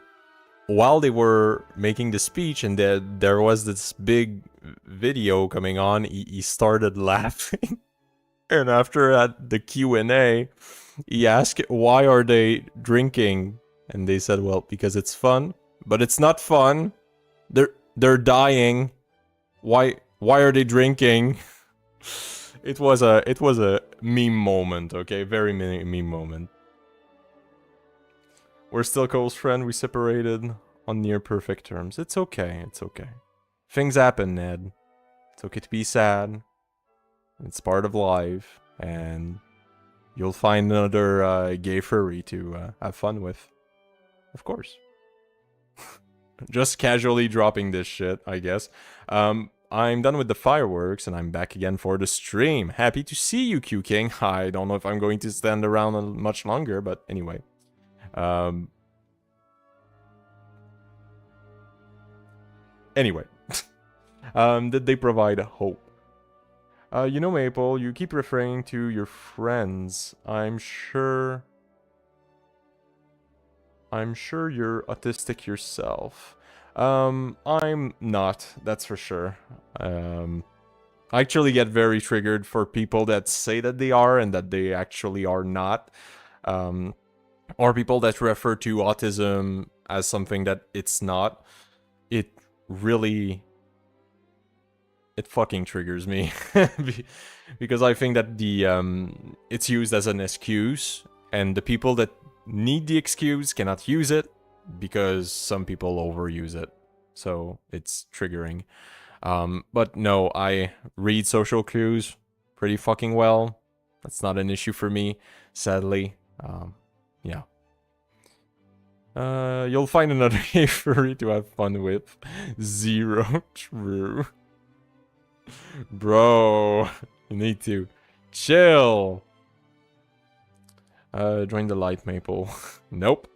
while they were making the speech and there was this big video coming on, he started laughing. And after at the Q&A, he asked, why are they drinking? And they said, well, because it's fun. But it's not fun. They're dying. Why are they drinking? It was a meme moment, okay? Very meme moment. We're still close friends. We separated on near perfect terms. It's okay. It's okay. Things happen, Ned. It's okay to be sad. It's part of life. And you'll find another gay furry to have fun with. Of course. Just casually dropping this shit, I guess. I'm done with the fireworks and I'm back again for the stream. Happy to see you, Q King. I don't know if I'm going to stand around much longer, but anyway. Anyway. Did they provide hope? You know, Maple, you keep referring to your friends. I'm sure you're autistic yourself. I'm not, that's for sure. I actually get very triggered for people that say that they are and that they actually are not. Or people that refer to autism as something that it's not. It really... It fucking triggers me. Because I think that it's used as an excuse, and the people that need the excuse cannot use it, because some people overuse it. So it's triggering. But no, I read social cues pretty fucking well. That's not an issue for me, sadly. Yeah. You'll find another furry to have fun with. 0 true. Bro, you need to chill. Join the light maple. Nope.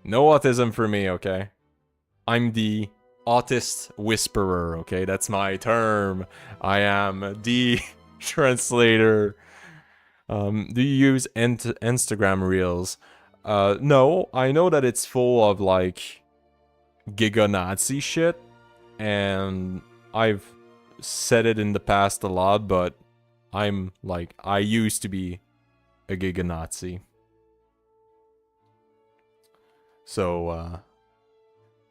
No autism for me, okay? I'm the autist whisperer, okay? That's my term. I am the translator. Do you use Instagram Reels? No, I know that it's full of, like, Giga Nazi shit. And I've said it in the past a lot, but I'm, like, I used to be a Giga Nazi. So,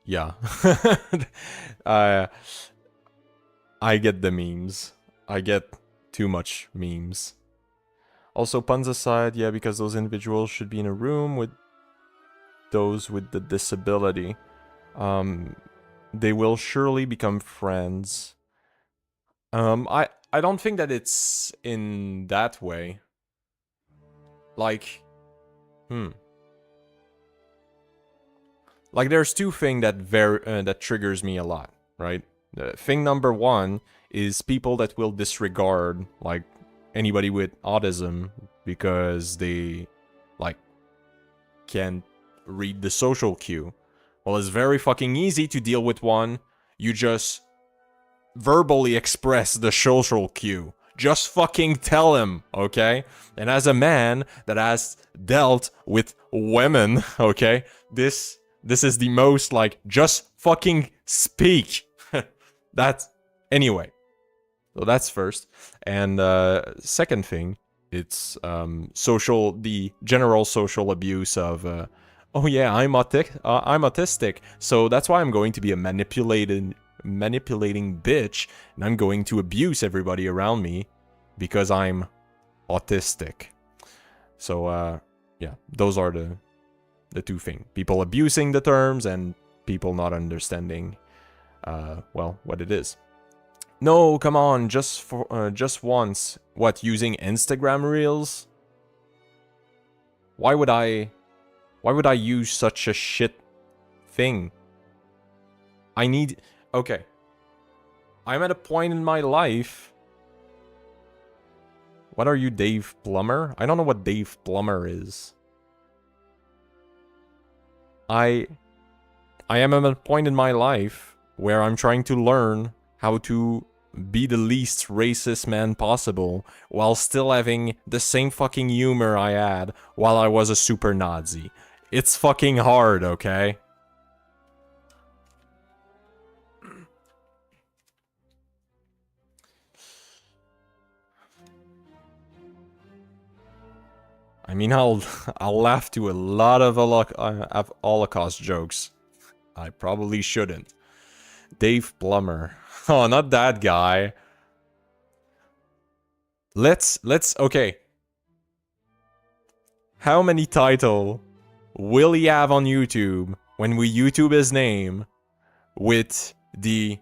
yeah. I get the memes. I get too much memes. Also, puns aside, yeah, because those individuals should be in a room with those with the disability. They will surely become friends. I don't think that it's in that way. Like, Like, there's two things that that triggers me a lot, right? Thing number one is people that will disregard, like, anybody with autism because they, like, can't read the social cue. Well, it's very fucking easy to deal with one. You just verbally express the social cue. Just fucking tell him, okay? And as a man that has dealt with women, okay, this is the most, like, just fucking speak. That's... Anyway. So that's first. And second thing, it's the general social abuse of, oh yeah, I'm autistic, so that's why I'm going to be a manipulating bitch, and I'm going to abuse everybody around me because I'm autistic. So, yeah, those are the two things. People abusing the terms and people not understanding, well, what it is. No, come on, just once. What, using Instagram Reels? Why would I use such a shit thing? Okay. I'm at a point in my life... What are you, Dave Plummer? I don't know what Dave Plummer is. I am at a point in my life where I'm trying to learn how to be the least racist man possible while still having the same fucking humor I had while I was a super Nazi. It's fucking hard, okay? I mean, I'll laugh to a lot of Holocaust jokes. I probably shouldn't. Dave Plummer. Oh, not that guy. Let's okay. How many title will he have on YouTube when we YouTube his name with the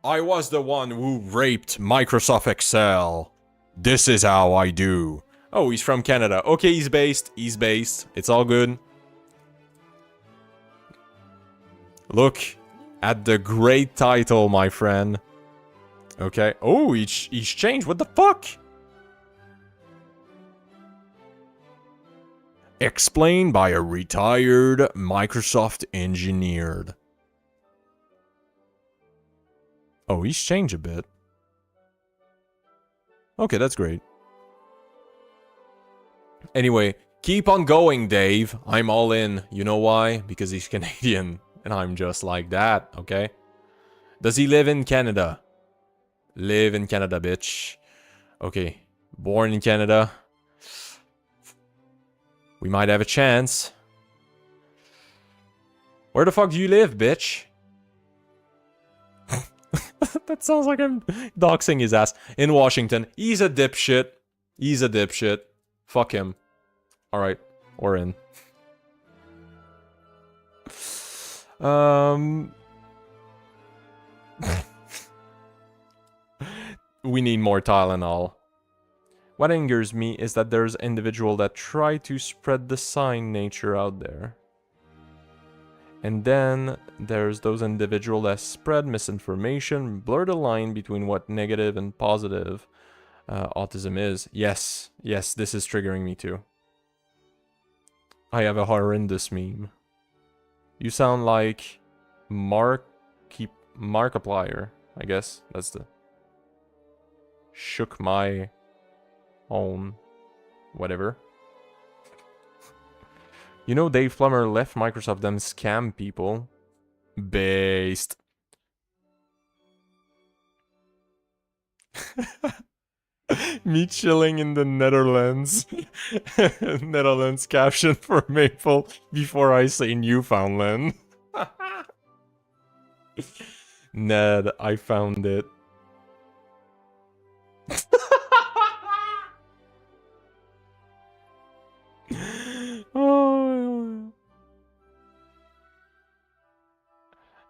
I was the one who raped Microsoft Excel. This is how I do. Oh, he's from Canada. Okay, he's based. It's all good. Look at the great title, my friend. Okay. Oh, he's changed. What the fuck? Explained by a retired Microsoft engineer. Oh, he's changed a bit. Okay, that's great. Anyway, keep on going, Dave. I'm all in. You know why? Because he's Canadian. And I'm just like that, okay? Does he live in Canada? Live in Canada, bitch. Okay. Born in Canada. We might have a chance. Where the fuck do you live, bitch? That sounds like I'm doxing his ass. In Washington. He's a dipshit. He's a dipshit. Fuck him. Alright. We're in. We need more Tylenol. What angers me is that there's individuals that try to spread the sign nature out there. And then there's those individuals that spread misinformation, blur the line between what negative and positive autism is. Yes, this is triggering me too. I have a horrendous meme. You sound like Markiplier, I guess. That's the... Shook my own... whatever. You know Dave Plummer left Microsoft them scam people. Based. Me chilling in the Netherlands. Netherlands caption for Maple before I say Newfoundland. Ned, I found it. Oh.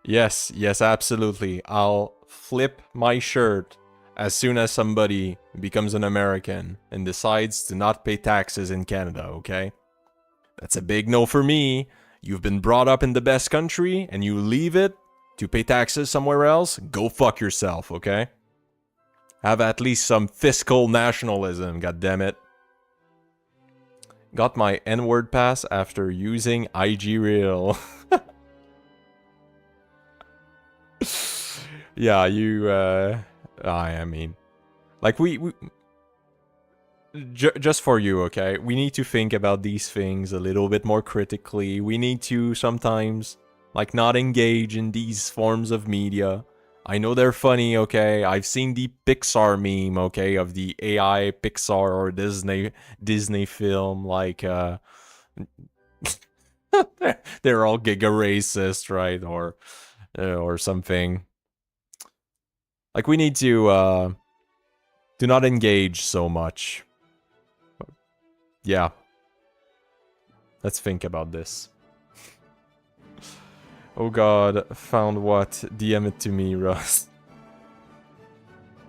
Yes, absolutely. I'll flip my shirt as soon as somebody becomes an American and decides to not pay taxes in Canada, okay? That's a big no for me. You've been brought up in the best country and you leave it to pay taxes somewhere else? Go fuck yourself, okay? Have at least some fiscal nationalism, goddammit. Got my N-word pass after using IG Reel. Yeah, you, I mean... Like, just for you, okay? We need to think about these things a little bit more critically. We need to sometimes, like, not engage in these forms of media. I know they're funny, okay? I've seen the Pixar meme, okay? Of the AI Pixar or Disney film, like, they're all giga racist, right? Or something. Like, we need to, do not engage so much. Yeah. Let's think about this. Oh god, found what? DM it to me, Russ.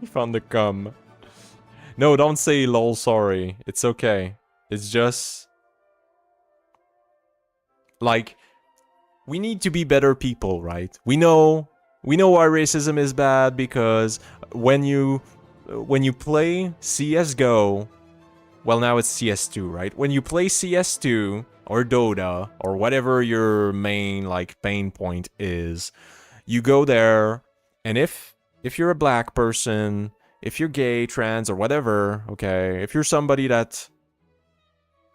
He found the cum. No, don't say lol sorry. It's okay. It's just... Like, we need to be better people, right? We know why racism is bad because when you play CSGO, well now it's CS2, right? When you play CS2 or Dota or whatever your main like pain point is, you go there and if you're a black person, if you're gay, trans or whatever, okay, if you're somebody that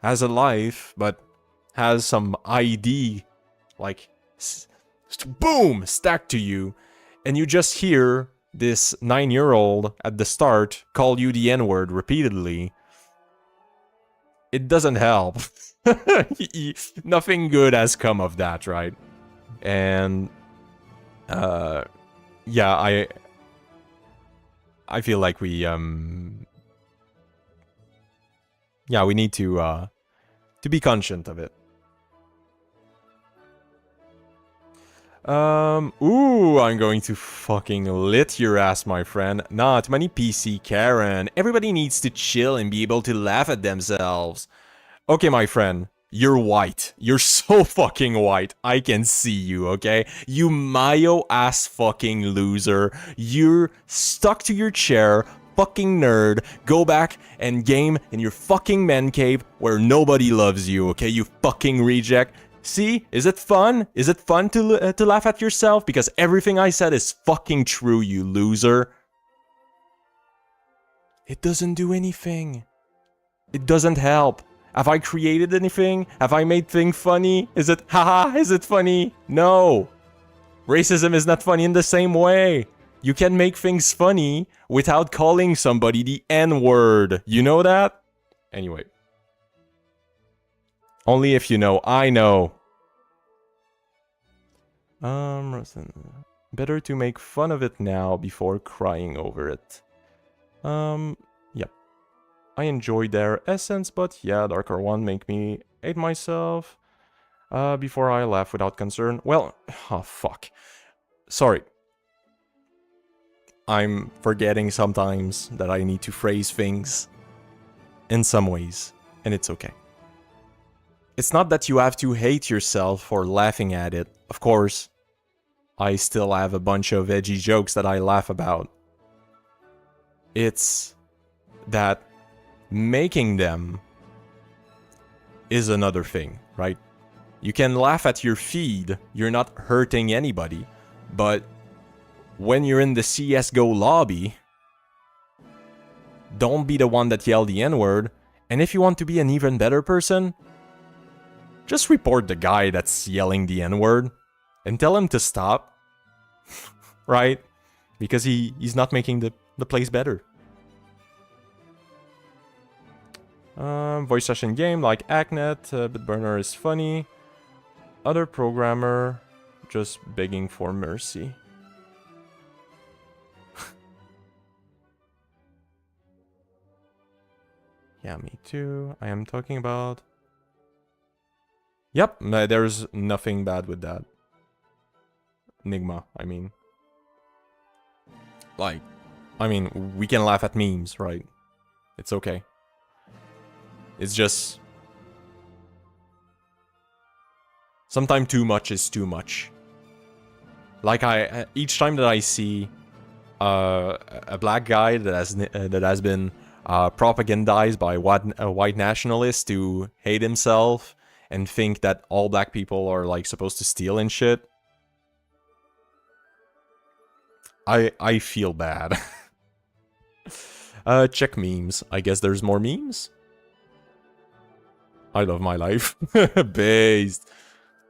has a life but has some ID like boom stacked to you, and you just hear this 9-year-old at the start call you the N-word repeatedly, it doesn't help. Nothing good has come of that, right? And yeah, I feel like we yeah, we need to be conscient of it. Ooh, I'm going to fucking lit your ass, my friend. Not many PC Karen. Everybody needs to chill and be able to laugh at themselves. Okay, my friend, you're white. You're so fucking white. I can see you, okay? You Mayo-ass fucking loser. You're stuck to your chair, fucking nerd. Go back and game in your fucking man cave where nobody loves you, okay? You fucking reject. See? Is it fun? Is it fun to laugh at yourself? Because everything I said is fucking true, you loser. It doesn't do anything. It doesn't help. Have I created anything? Have I made things funny? Is it, haha, is it funny? No. Racism is not funny in the same way. You can make things funny without calling somebody the N-word. You know that? Anyway. Only if you know. I know. Better to make fun of it now before crying over it. Yep. I enjoyed their essence, but yeah, Darker One make me hate myself. Before I laugh without concern. Well, oh fuck. Sorry. I'm forgetting sometimes that I need to phrase things in some ways, and it's okay. It's not that you have to hate yourself for laughing at it. Of course, I still have a bunch of edgy jokes that I laugh about. It's that making them is another thing, right? You can laugh at your feed, you're not hurting anybody, but when you're in the CSGO lobby, don't be the one that yelled the N-word, and if you want to be an even better person, just report the guy that's yelling the N-word and tell him to stop, right? Because he's not making the place better. Voice session game like Hacknet, Bitburner is funny. Other programmer just begging for mercy. Yeah, me too. I am talking about... Yep, there's nothing bad with that. Nigma, I mean. Like, I mean, we can laugh at memes, right? It's okay. It's just... sometimes too much is too much. Like, each time that I see a black guy that has been propagandized by white nationalists to hate himself and think that all black people are like supposed to steal and shit, I feel bad. Check memes. I guess there's more memes. I love my life. Based.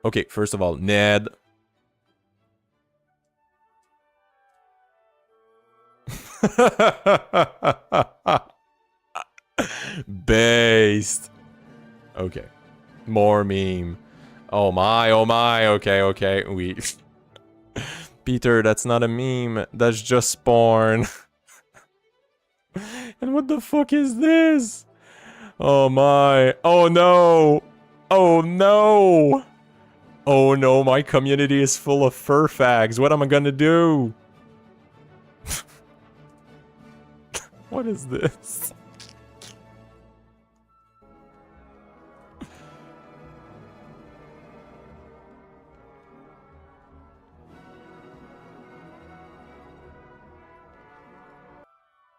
Okay, first of all, Ned. Based. Okay. More meme. Oh my, okay. We... Peter, that's not a meme. That's just porn. And what the fuck is this? Oh my. Oh no. Oh no. Oh no, my community is full of fur fags. What am I gonna do? What is this?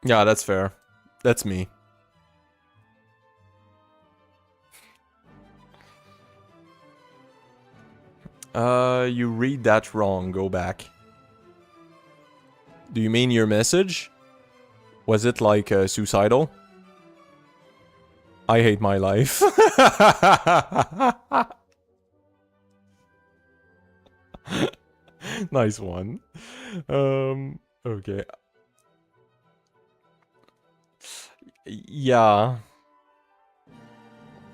Yeah, that's fair. That's me. You read that wrong. Go back. Do you mean your message? Was it like suicidal? I hate my life. Nice one. Okay. Yeah.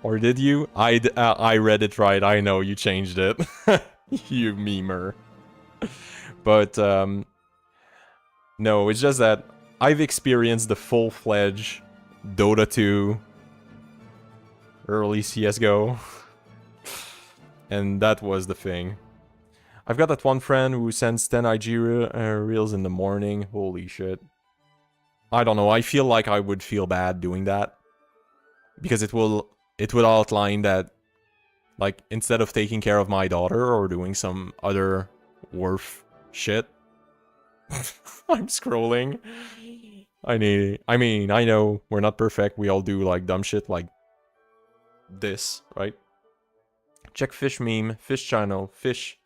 Or did you? I read it right. I know you changed it. You memer. But no, it's just that I've experienced the full-fledged Dota 2 early CSGO. And that was the thing. I've got that one friend who sends 10 IG reels in the morning. Holy shit. I don't know, I feel like I would feel bad doing that. Because it would outline that, like, instead of taking care of my daughter or doing some other worth shit. I'm scrolling. I mean, I know we're not perfect. We all do, like, dumb shit like this, right? Check fish meme, fish channel, fish.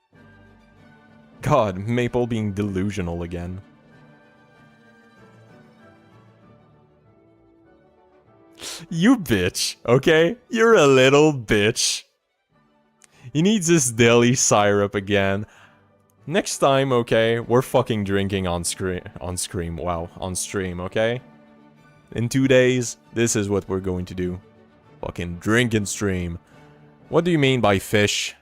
God, Maple being delusional again. You bitch, okay? You're a little bitch. He needs his daily syrup again. Next time, okay, we're fucking drinking on scream. Wow, on stream, okay? In 2 days, this is what we're going to do. Fucking drink and stream. What do you mean by fish?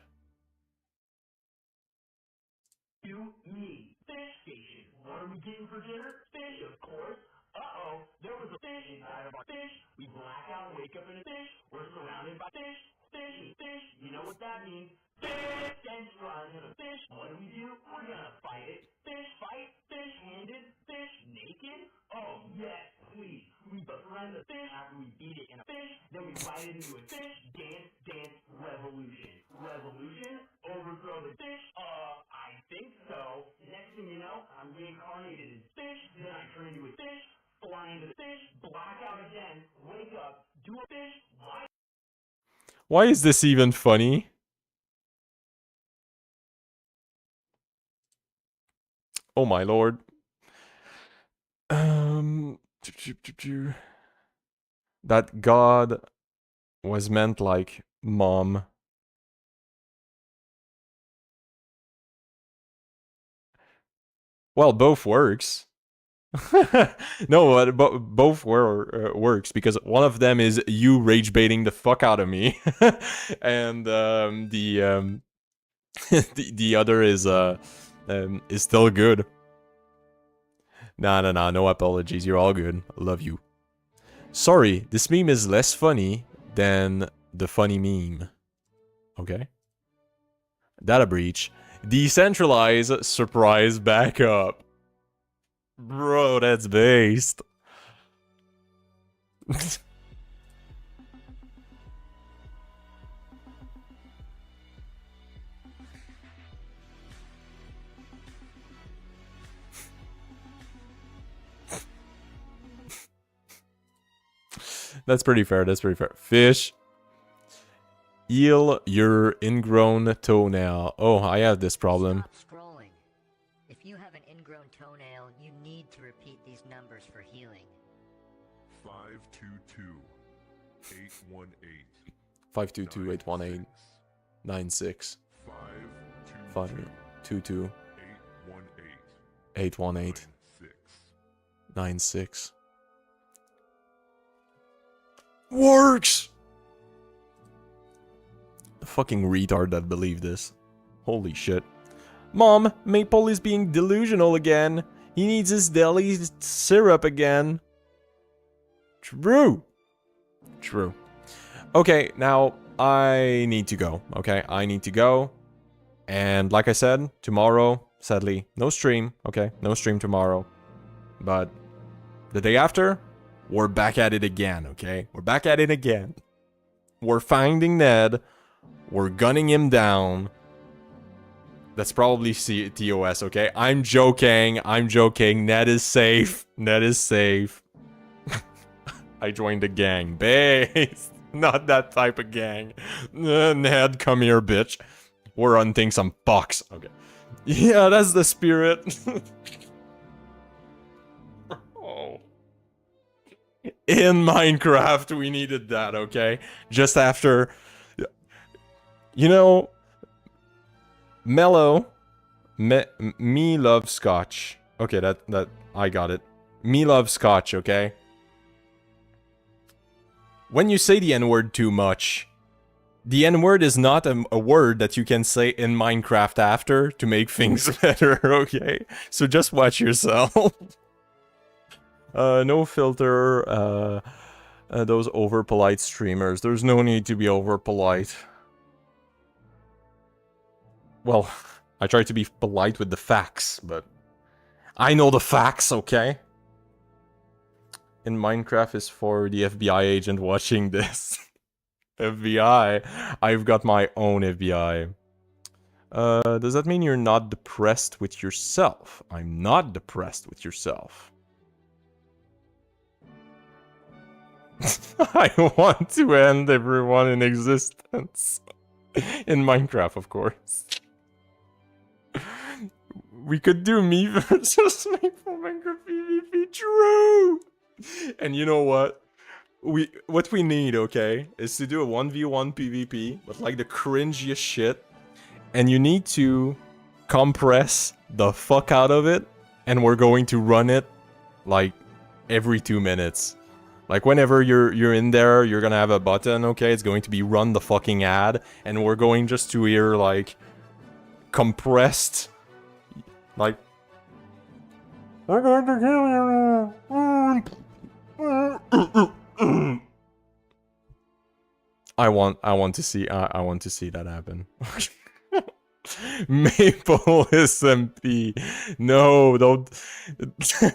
You need fish station. What are we getting for dinner? Fish, of course. Uh-oh, there was a fish inside of our fish. We black out, wake up in a fish. We're surrounded by fish. Fish and fish. You know what that means. Fish and surrounded in a fish. What do? We're gonna fight it. Fish fight, fish-handed, fish naked. Oh, yes, please. We befriend the fish after we beat it in a fish. Then we fight it into a fish. Dance, dance, revolution. Revolution? Overthrow the fish? I think so. Next thing you know, I'm reincarnated as fish. Then I turn into a fish. Fly into the fish. Black out again. Wake up. Do a fish. Why is this even funny? Oh my lord. That God was meant like mom. Well, both works. No, both works because one of them is you rage baiting the fuck out of me, and the other is still good. Nah, no apologies. You're all good. I love you. Sorry, this meme is less funny than the funny meme. Okay. Data breach. Decentralize surprise backup. Bro, that's based. That's pretty fair, that's pretty fair. Fish. Eel your ingrown toenail. Oh, I have this problem. Stop scrolling. If you have an ingrown toenail, you need to repeat these numbers for healing. 522-818. 522-818-96. 522-818. 96. Works! The fucking retard that believed this. Holy shit. Mom, Maple is being delusional again. He needs his deli syrup again. True. True. Okay, now I need to go. Okay, I need to go. And like I said, tomorrow, sadly, no stream. Okay, no stream tomorrow. But the day after, we're back at it again, okay? We're back at it again. We're finding Ned. We're gunning him down. That's probably TOS, okay? I'm joking. I'm joking. Ned is safe. Ned is safe. I joined a gang. Based. Not that type of gang. Ned, come here, bitch. We're hunting some bucks. Okay. Yeah, that's the spirit. Oh. In Minecraft, we needed that, okay? Just after... You know... Mellow... Me love scotch. Okay, that... I got it. Me love scotch, okay? When you say the N-word too much... The N-word is not a word that you can say in Minecraft after to make things better, okay? So just watch yourself. No filter, those over-polite streamers. There's no need to be over-polite. Well, I try to be polite with the facts, but... I know the facts, okay? In Minecraft is for the FBI agent watching this. FBI. I've got my own FBI. Does that mean you're not depressed with yourself? I'm not depressed with yourself. I want to end everyone in existence. In Minecraft, of course. We could do me versus Maple Minecraft PvP. True! And you know what? What we need, okay, is to do a 1v1 PvP, but like the cringiest shit. And you need to compress the fuck out of it, and we're going to run it like every 2 minutes. Like whenever you're in there, you're gonna have a button, okay? It's going to be run the fucking ad, and we're going just to hear like compressed, like I'm going to kill you. I want to see that happen. Maple SMP. No, don't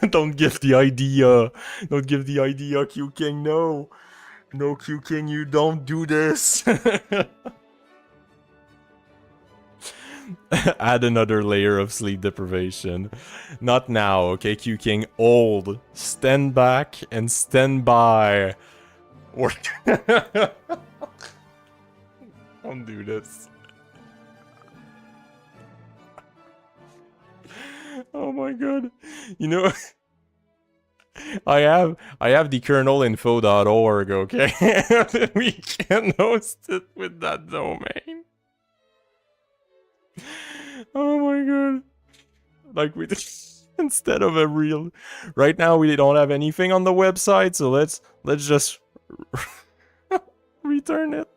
don't give the idea. Don't give the idea, Q King. No. No, Q King, you don't do this. Add another layer of sleep deprivation. Not now, okay, Q King. Old. Stand back and stand by. Or don't do this. Oh my god. You know, I have the KernelInfo.org, okay? We can host it with that domain. Oh my god. Like we instead of a real right now we don't have anything on the website, so let's just return it.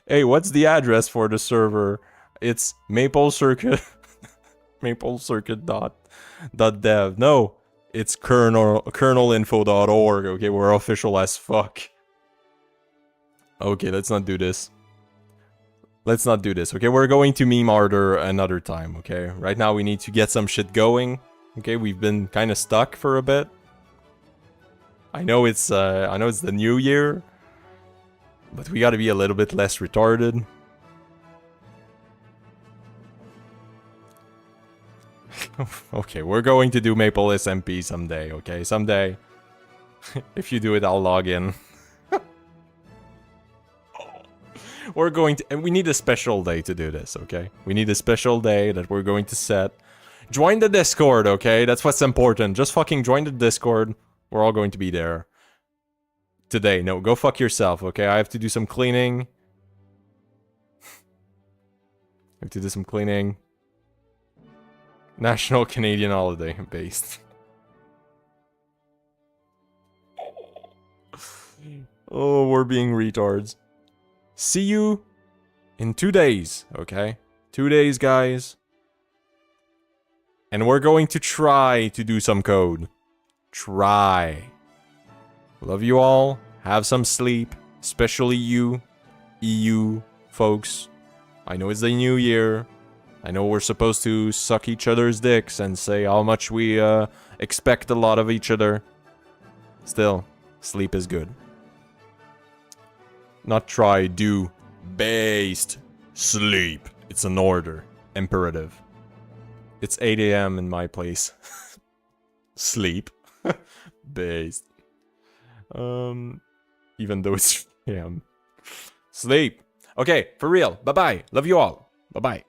Hey, what's the address for the server? It's Maple Circuit dev. No, it's KernelInfo.org. Okay, we're official as fuck. Okay, let's not do this. Let's not do this. Okay, we're going to meme harder another time. Okay, right now we need to get some shit going. Okay, we've been kind of stuck for a bit. I know it's the new year, but we got to be a little bit less retarded. Okay, we're going to do Maple SMP someday, okay? Someday. If you do it, I'll log in. We're going to... And we need a special day to do this, okay? We need a special day that we're going to set. Join the Discord, okay? That's what's important. Just fucking join the Discord. We're all going to be there. Today. No, go fuck yourself, okay? I have to do some cleaning. I have to do some cleaning. National Canadian holiday based. Oh, we're being retards. See you in 2 days, okay? 2 days, guys. And we're going to try to do some code. Try. Love you all. Have some sleep. Especially you, EU folks. I know it's the new year. I know we're supposed to suck each other's dicks and say how much we expect a lot of each other. Still, sleep is good. Not try, do. Based. Sleep. It's an order. Imperative. It's 8 AM in my place. Sleep. Based. Even though it's 3 AM. Sleep. Okay, for real. Bye-bye. Love you all. Bye-bye.